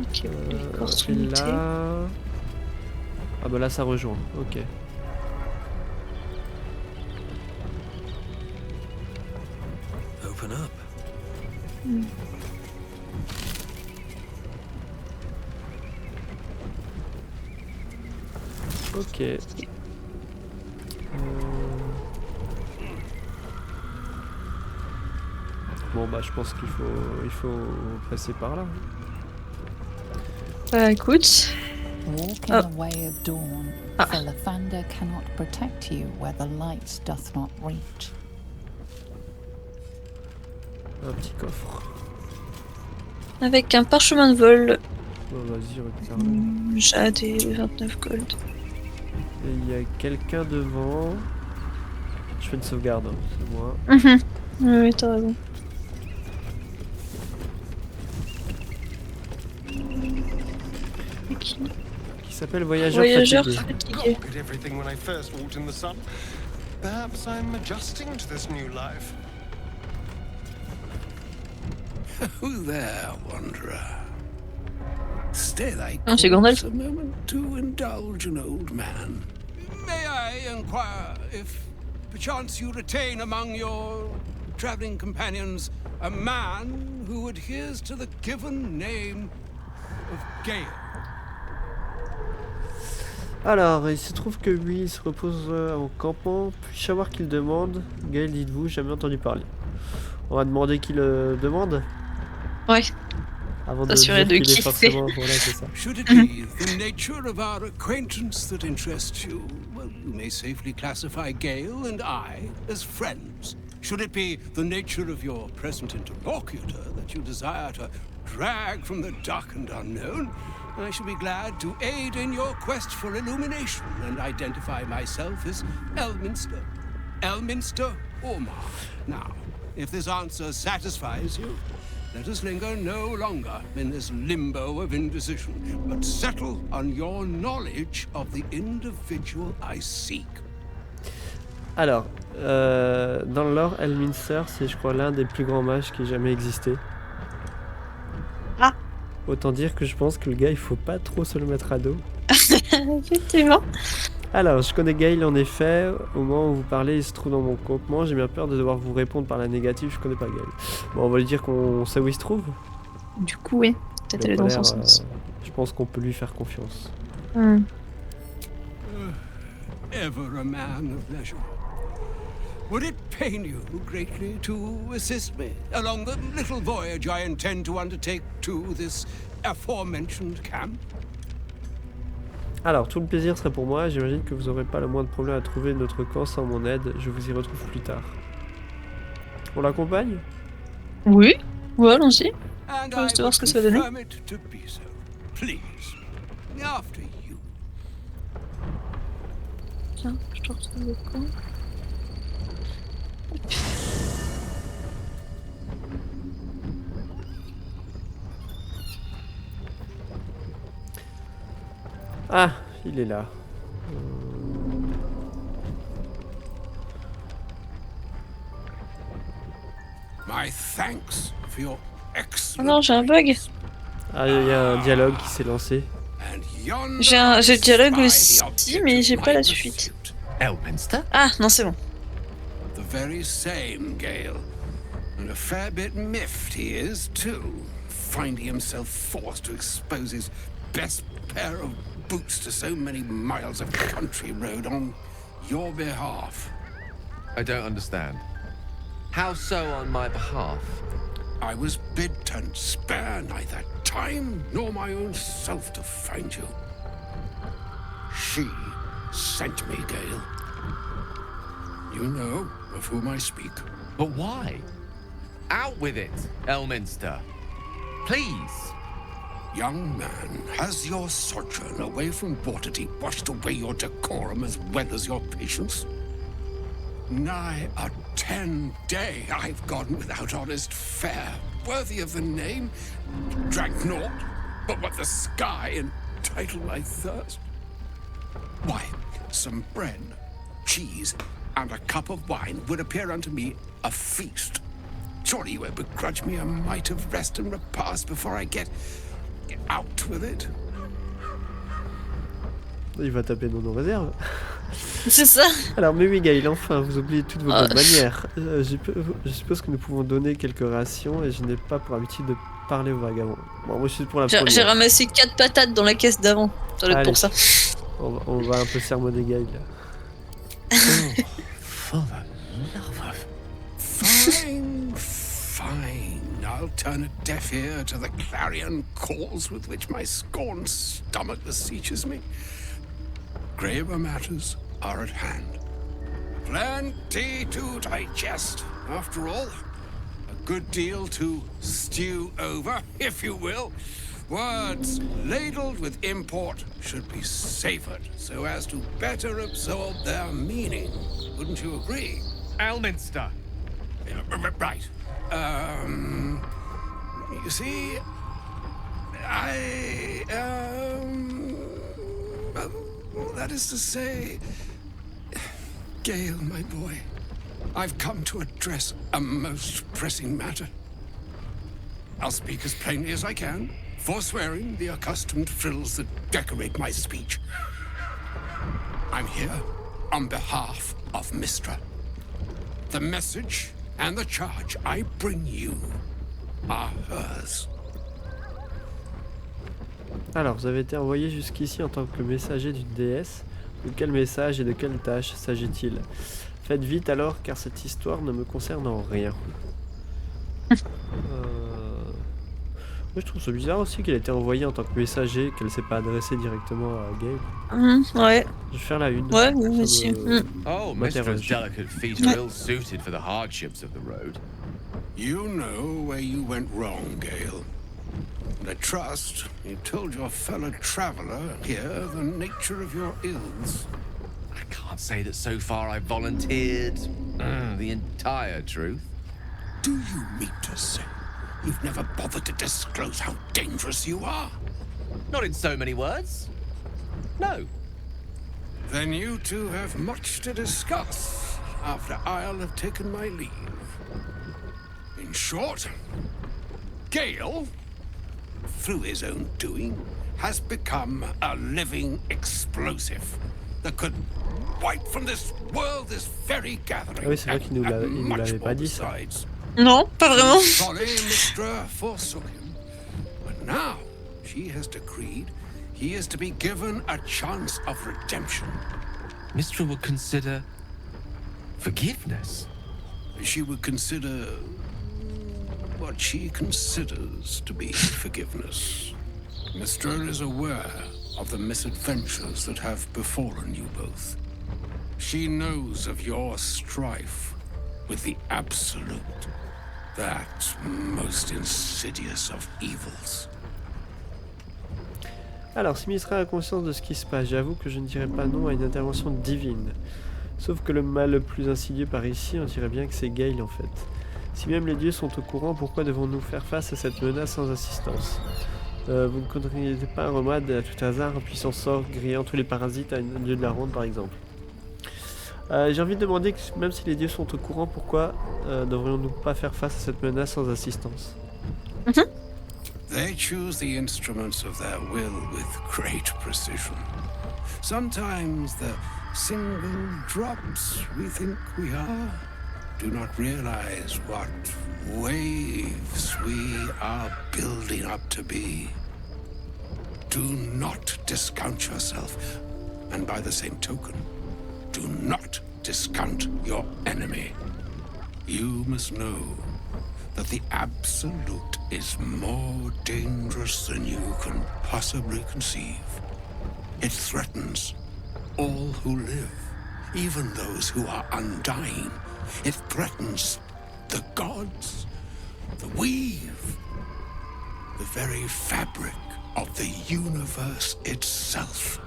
Ok, les corps sont Et mutés. là... Ah bah là ça rejoint, ok. Ok. Bon bah je pense qu'il faut passer par là. Écoute. Walk in the way of dawn, for Lathander cannot protect you where the light doth not reach. Un petit coffre. Avec un parchemin de vol. Bon, vas-y, récupère-le. Jade et 29 gold. Et il y a quelqu'un devant. Je fais une sauvegarde, hein, c'est moi. Oui, t'as raison. Qui s'appelle Voyageur fatigué. Did everything when I first walked in the sun. Perhaps I'm adjusting to this new life. Who there, wanderer? Stay thy Ah, c'est Gandalf. course a moment to indulge an old man. May I inquire if perchance you retain among your traveling companions a man who adheres to the given name of Gale? Alors, il se trouve que lui, il se repose en campement. Puis-je savoir qu'il demande? Gaël, dites-vous, jamais entendu parler. On va demander qui le demande. Ouais. Avant de S'assurer dire de qu'il est qui forcément... Voilà, c'est ça. Should it be the nature of our acquaintance that interests you, well, you may safely classify Gale and I as friends. Should it be the nature of your present interlocutor that you desire to drag from the dark and unknown, I shall be glad to aid in your quest for illumination and identify myself as Elminster. Elminster Ormar. Now, if this answer satisfies you, let us linger no longer in this limbo of indecision, but settle on your knowledge of the individual I seek. Alors, dans le lore, Elminster, c'est je crois l'un des plus grands mages qui ait jamais existé. Ah. Autant dire que je pense que le gars, il faut pas trop se le mettre à dos. Effectivement. Alors, je connais Gale en effet. Au moment où vous parlez, il se trouve dans mon campement. J'ai bien peur de devoir vous répondre par la négative. Je connais pas Gale. Bon, on va lui dire qu'on sait où il se trouve. Du coup, oui. Peut-être aller dans son sens. Je pense qu'on peut lui faire confiance. Ever a man of leisure. Would it pain you greatly to assist me along the little voyage I intend to undertake to this aforementioned camp? Alors, tout le plaisir serait pour moi. J'imagine que vous n'aurez pas le moindre problème à trouver notre camp sans mon aide. Je vous y retrouve plus tard. On l'accompagne? Oui. Ouais, allons-y. And On va I juste voir would ce que ça va donner. confirm it to be so. Please, after you. Tiens, je te retrouve le camp. Ah, il est là. My thanks for your Oh excellent. non, j'ai un bug. Ah, il y a un dialogue qui s'est lancé. And yonder J'ai le dialogue lies the aussi, object mais of j'ai my pas la pursuit. suite. Elminster? Ah, non, c'est bon. The very same, Gale. And a fair bit miffed he is, too. Finding himself forced to expose his best pair of boots to so many miles of country road on your behalf. I don't understand. How so on my behalf? I was bid to spare neither time nor my own self to find you. She sent me, Gale. You know of whom I speak. But why? Out with it, Elminster. Please. Young man, has your sojourn away from Waterdeep washed away your decorum as well as your patience? Nigh a 10-day I've gone without honest fare, worthy of the name. Drank naught but what the sky entitle my thirst. Why, some bread, cheese, and a cup of wine would appear unto me a feast. Surely you won't begrudge me a mite of rest and repast before I get out with it. Il va taper dans nos réserves. C'est ça. Alors, mais oui, Gaël, enfin, vous oubliez toutes vos bonnes manières. Je suppose que nous pouvons donner quelques rations et je n'ai pas pour habitude de parler aux vagabonds. Bon, moi, je suis pour la première. J'ai ramassé 4 patates dans la caisse d'avant. Ça doit être pour ça. On va un peu sermonner Gaël. Fine. I'll turn a deaf ear to the clarion calls with which my scorned stomach beseeches me. Graver matters are at hand. Plenty to digest, after all. A good deal to stew over, if you will. Words ladled with import should be savored so as to better absorb their meaning. Wouldn't you agree? Elminster. Right. You see, that is to say, Gale, my boy, I've come to address a most pressing matter. I'll speak as plainly as I can, forswearing the accustomed frills that decorate my speech. I'm here on behalf of Mystra. The message and the charge I bring you are hers. Alors, vous avez été envoyé jusqu'ici en tant que messager d'une déesse. De quel message et de quelle tâche s'agit-il? Faites vite alors, car cette histoire ne me concerne en rien. Moi, je trouve ça bizarre aussi qu'elle ait été envoyée en tant que messager, qu'elle ne s'est pas adressée directement à Gabe. Ouais. Je vais faire la une. Ouais, moi aussi. Oh, Mistra's delicate feet are ill suited for the hardships of the road. You know where you went wrong, Gale. And I trust you told your fellow traveler here the nature of your ills. I can't say that so far I've volunteered the entire truth. Do you mean to say you've never bothered to disclose how dangerous you are? Not in so many words. No. Then you two have much to discuss after I'll have taken my leave. In short, Gale, through his own doing, has become a living explosive that could wipe from this world this very gathering. Ah oui, c'est vrai qu'il nous l'avait pas dit ça. Non, pas vraiment. Folly Mystra forsook him, but now she has decreed he is to be given a chance of redemption. Mystra would consider forgiveness. She would consider what she considers to be forgiveness. Mystra is aware of the misadventures that have befallen you both. She knows of your strife with the Absolute, that most insidious of evils. Alors, si Mystra a conscience de ce qui se passe, j'avoue que je ne dirais pas non à une intervention divine. Sauf que le mal le plus insidieux par ici, on dirait bien que c'est Gale en fait. Si même les dieux sont au courant, pourquoi devons-nous faire face à cette menace sans assistance? Vous ne connaîtriez pas un remède à tout hasard, un puissant sort grillant tous les parasites à un dieu de la ronde par exemple? J'ai envie de demander que même si les dieux sont au courant, pourquoi devrions-nous pas faire face à cette menace sans assistance? They choose the instruments of their will with great precision. Sometimes the single drops we think we are do not realize what waves we are building up to be. Do not discount yourself, and by the same token, do not discount your enemy. You must know that the Absolute is more dangerous than you can possibly conceive. It threatens all who live, even those who are undying. It threatens the gods, the weave, the very fabric of the universe itself.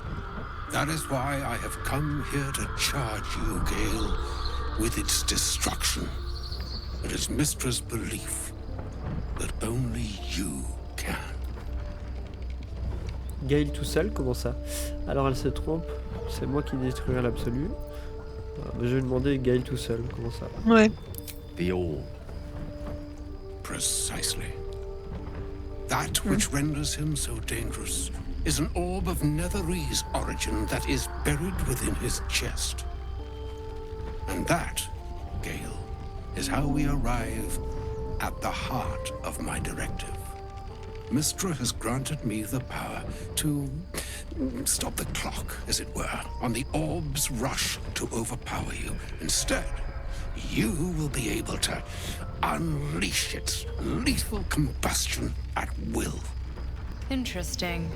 That is why I have come here to charge you, Gale, with its destruction. It is Mystra's belief that only you can. Gale tout seul, comment ça? Alors elle se trompe, c'est moi qui détruirai l'absolu. Je vais demander Gale tout seul, comment ça? Ouais. The All. Precisely. That which renders him so dangerous is an orb of Netherese origin that is buried within his chest. And that, Gale, is how we arrive at the heart of my directive. Mystra has granted me the power to stop the clock, as it were, on the orb's rush to overpower you. Instead, you will be able to unleash its lethal combustion at will. Interesting.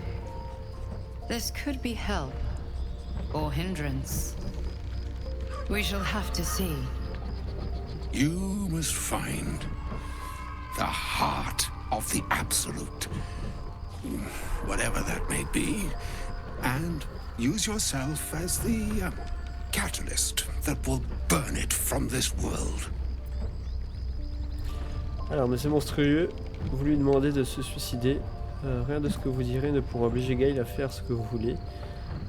This could be help or hindrance. We shall have to see. You must find the heart of the Absolute, whatever that may be, and use yourself as the catalyst that will burn it from this world. Alors, monsieur monstrueux, vous lui demandez de se suicider. Rien de ce que vous direz ne pourra obliger Gale à faire ce que vous voulez.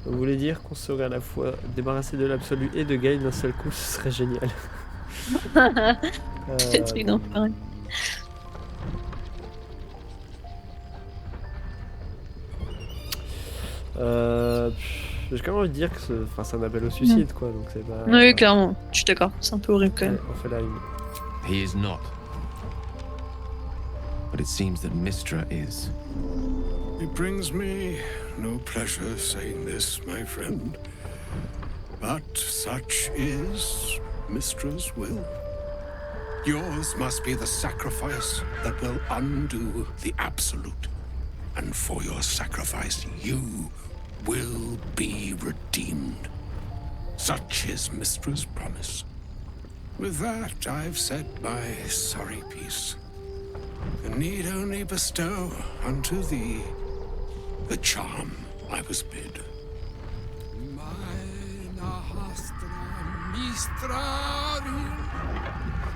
Vous voulez dire qu'on serait à la fois débarrassé de l'absolu et de Gale d'un seul coup, ce serait génial. C'est truc d'enfer. J'ai quand même envie de dire que c'est un appel au suicide, quoi. Donc c'est pas... Oui, clairement. Je suis d'accord. C'est un peu horrible quand même. On fait la une. He is not. But it seems that Mystra is. It brings me no pleasure saying this, my friend. But such is Mystra's will. Yours must be the sacrifice that will undo the Absolute. And for your sacrifice, you will be redeemed. Such is Mystra's promise. With that, I've said my sorry piece, and need only bestow unto thee the charm I was bid.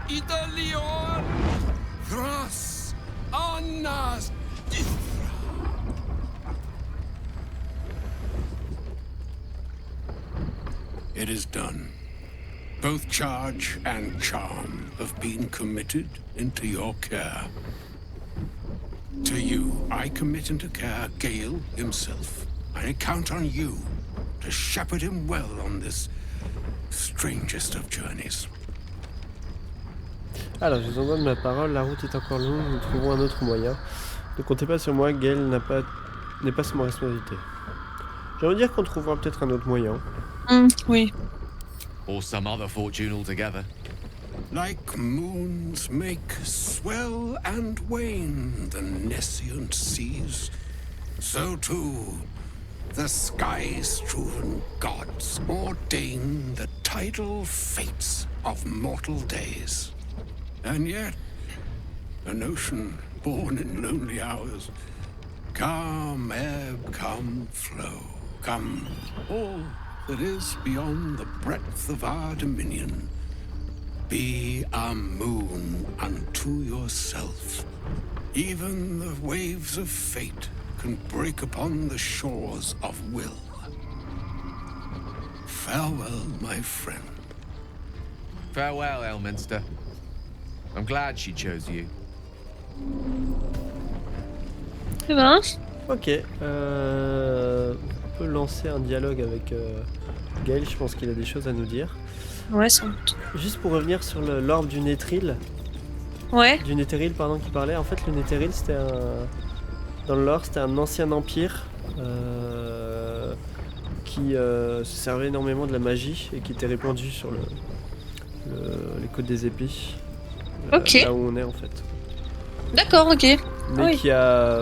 Italion Thras Annas It is done. Both charge and charm have been committed into your care. To you, I commit into care Gale himself. I count on you to shepherd him well on this strangest of journeys. Alors, je vous en donne ma parole, la route est encore longue, nous trouverons un autre moyen. Ne comptez pas sur moi, Gale n'est pas sous ma responsabilité. J'aimerais dire qu'on trouvera peut-être un autre moyen. Oui. Or some other fortune altogether. Like moons make swell and wane the nescient seas, so too the sky-strewn gods ordain the tidal fates of mortal days. And yet, an ocean born in lonely hours, come ebb, come flow, come all that is beyond the breadth of our dominion. Be a moon unto yourself. Even the waves of fate can break upon the shores of will. Farewell, my friend. Farewell, Elminster. I'm glad she chose you. C'est bon. Ok. On peut lancer un dialogue avec Gale, je pense qu'il a des choses à nous dire. Ouais, sans doute. Juste pour revenir sur l'orbe du Netheril. Ouais. Du Netheril, pardon, qui parlait. En fait, le Netheril, c'était dans le lore, c'était un ancien empire qui se servait énormément de la magie et qui était répandu sur les côtes des épées. Ok. Là où on est, en fait. D'accord, ok. Mais qui a...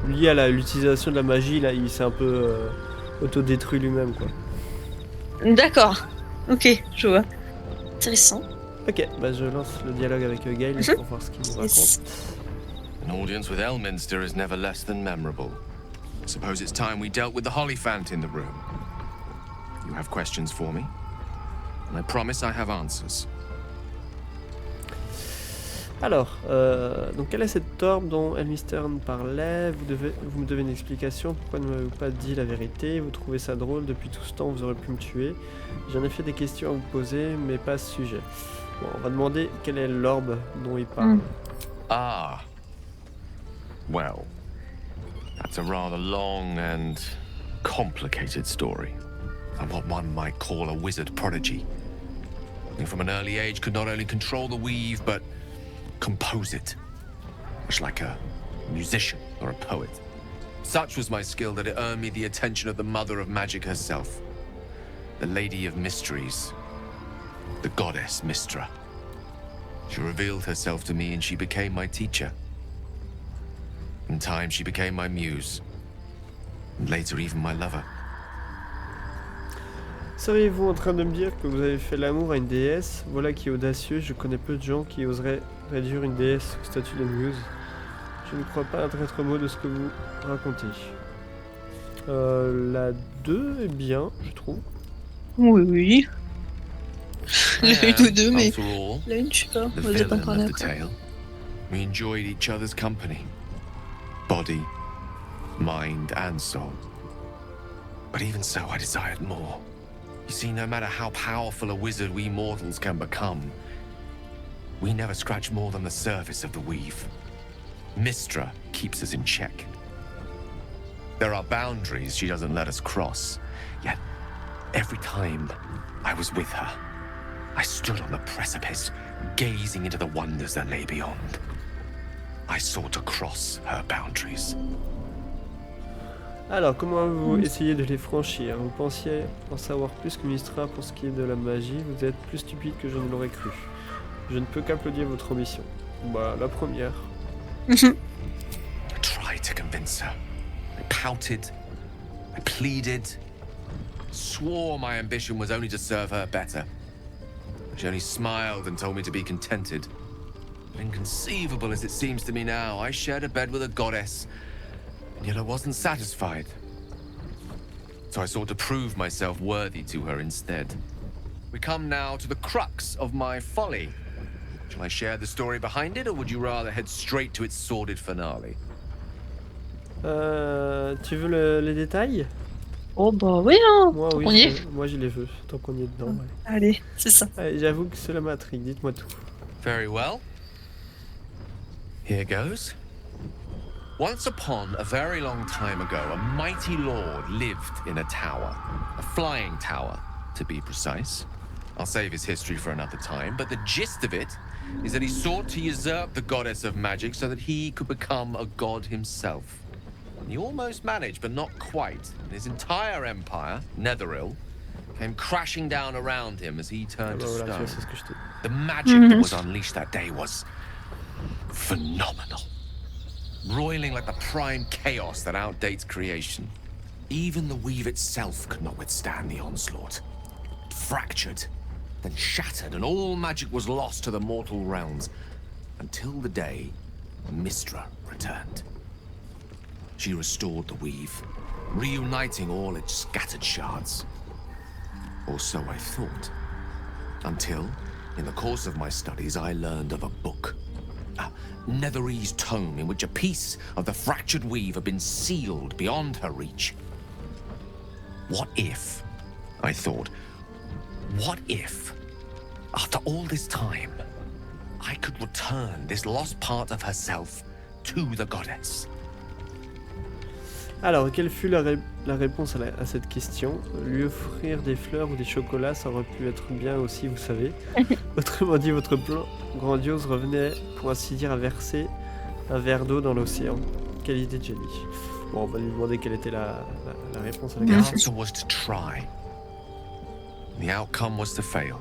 lié à l'utilisation de la magie, là, il s'est un peu autodétruit lui-même, quoi. D'accord. Ok, je vois. Intéressant. Ok, bah je lance le dialogue avec Gale pour voir ce qu'il nous raconte. An audience with Elminster is never less than memorable. Suppose it's time we dealt with the Hollyphant in the room. You have questions for me, and I promise I have answers. Alors, donc quelle est cette orbe dont Elminster parlait? Vous me devez une explication. Pourquoi ne m'avez-vous pas dit la vérité? Vous trouvez ça drôle? Depuis tout ce temps, vous aurez pu me tuer. J'en ai fait des questions à vous poser, mais pas à ce sujet. Bon, on va demander quelle est l'orbe dont il parle. Ah. Well, That's a rather long and complicated story. I'm what one might call a wizard prodigy. Who from an early age could not only control the weave, but compose it. Much like a musician or a poet. Such was my skill that it earned me the attention of the mother of magic herself. The Lady of Mysteries. The goddess Mystra. She revealed herself to me and she became my teacher. In time, she became my muse. And later, even my lover. Seriez-vous en train de me dire que vous avez fait l'amour à une déesse? Voilà qui est audacieux, je connais peu de gens qui oseraient réduire une déesse au statut de muse. Je ne crois pas un traître mot de ce que vous racontez. La 2 est bien, je trouve. Oui. La 1 ou 2, mais After all, la 1, je sais pas. the On les a pas villain parlé of the après. tale. We enjoyed each other's company. Body, mind, and soul. But even so, I desired more. You see, no matter how powerful a wizard we mortals can become, we never scratch more than the surface of the weave. Mystra keeps us in check. There are boundaries she doesn't let us cross, yet every time I was with her, I stood on the precipice, gazing into the wonders that lay beyond. I sought to cross her boundaries. Alors, comment vous essayez de les franchir? Vous pensiez en savoir plus que Mystra pour ce qui est de la magie, vous êtes plus stupide que je ne l'aurais cru. Je ne peux qu'applaudir votre ambition. Bah, la première. I tried to convince her. I pouted. I pleaded. Swore my ambition was only to serve her better. She only smiled and told me to be contented. Inconceivable as it seems to me now, I shared a bed with a goddess, and yet I wasn't satisfied. So I sought to prove myself worthy to her instead. We come now to the crux of my folly. Shall I share the story behind it, or would you rather head straight to its sordid finale? Tu veux les détails? Oh bah oui, hein. Moi, oui, On y est. moi je les veux, tant qu'on y est dedans. Ouais. Allez, c'est ça. Allez, j'avoue que cela m'intrigue, dites-moi tout. Very well. Here goes. Once upon a very long time ago, a mighty lord lived in a tower. A flying tower, to be precise. I'll save his history for another time, but the gist of it is that he sought to usurp the goddess of magic so that he could become a god himself. He almost managed, but not quite. And his entire empire, Netheril, came crashing down around him as he turned to stone. The magic that was unleashed that day was phenomenal. Roiling like the prime chaos that outdates creation. Even the weave itself could not withstand the onslaught. It fractured, then shattered, and all magic was lost to the mortal realms. Until the day Mystra returned. She restored the weave, reuniting all its scattered shards. Or so I thought. Until, in the course of my studies, I learned of a book. A Netherese tome in which a piece of the fractured weave had been sealed beyond her reach. What if, I thought, what if, after all this time, I could return this lost part of herself to the goddess? Alors, quelle fut la réponse à cette question? Lui offrir des fleurs ou des chocolats, ça aurait pu être bien aussi, vous savez. Autrement dit, votre plan grandiose revenait, pour ainsi dire, à verser un verre d'eau dans l'océan. Quelle idée de génie. Bon, on va lui demander quelle était la réponse à la The question. answer was to try. The outcome was to fail.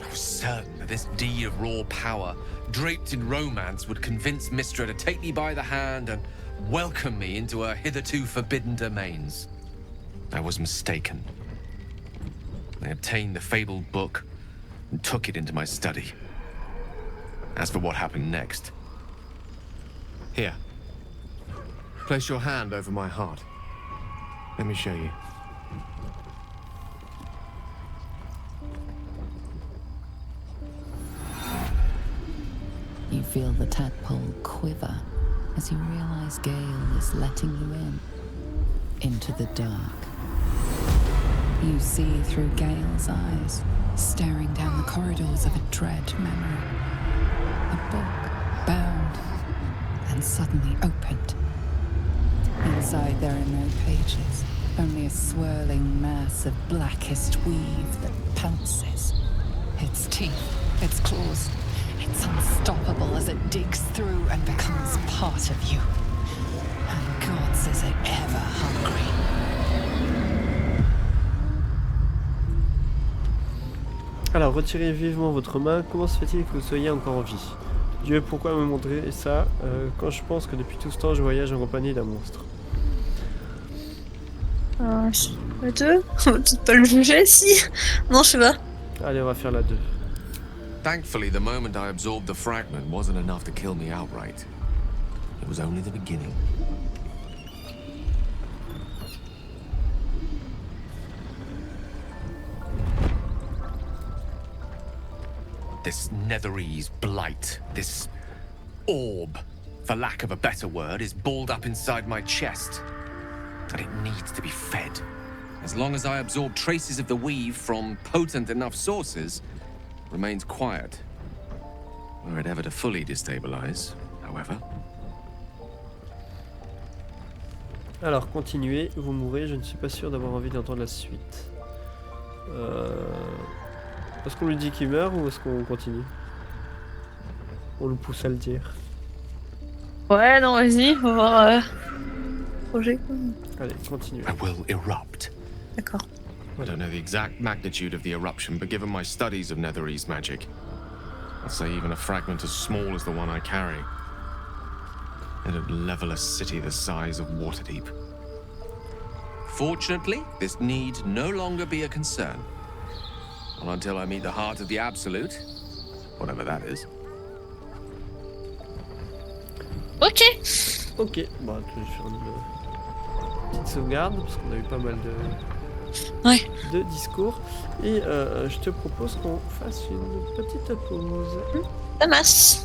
I was certain that this deed of raw power, draped in romance, would convince Mystra to take me by the hand and welcome me into her hitherto forbidden domains. I was mistaken. I obtained the fabled book and took it into my study. As for what happened next, here, place your hand over my heart. Let me show you. You feel the tadpole quiver as you realize Gale is letting you into the dark. You see through Gale's eyes, staring down the corridors of a dread memory. A book bound and suddenly opened. Inside there are no pages, only a swirling mass of blackest weave that pounces. Its teeth, its claws, it's unstoppable as it digs through and becomes part of you. And gods, is it ever hungry. Alors, retirez vivement votre main. Comment se fait-il que vous soyez encore en vie? Dieu, pourquoi me montrer ça quand je pense que depuis tout ce temps je voyage en compagnie d'un monstre? La 2? On va peut-être pas le juger, si. Non, je sais pas. Allez, on va faire la 2. Thankfully, the moment I absorbed the fragment wasn't enough to kill me outright. It was only the beginning. This Netherese blight, this orb, for lack of a better word, is balled up inside my chest. And it needs to be fed. As long as I absorb traces of the weave from potent enough sources, it remains quiet. Were it ever to fully destabilize, however. Alors, continuez, vous mourrez, je ne suis pas sûr d'avoir envie d'entendre la suite. Est-ce qu'on lui dit qu'il meurt ou est-ce qu'on continue? On le pousse à le dire. Ouais, non, vas-y, on va voir. Projet. Allez, continuez. I will erupt. D'accord. I don't know the exact magnitude of the eruption, but given my studies of Netherese magic, I'd say even a fragment as small as the one I carry, it'd level a city the size of Waterdeep. Fortunately, this need no longer be a concern. Well, until I meet the heart of the Absolute, whatever that is. Ok. Ok, bon, je vais faire une petite sauvegarde parce qu'on a eu pas mal de discours. Et je te propose qu'on fasse une petite pause. Ça marche.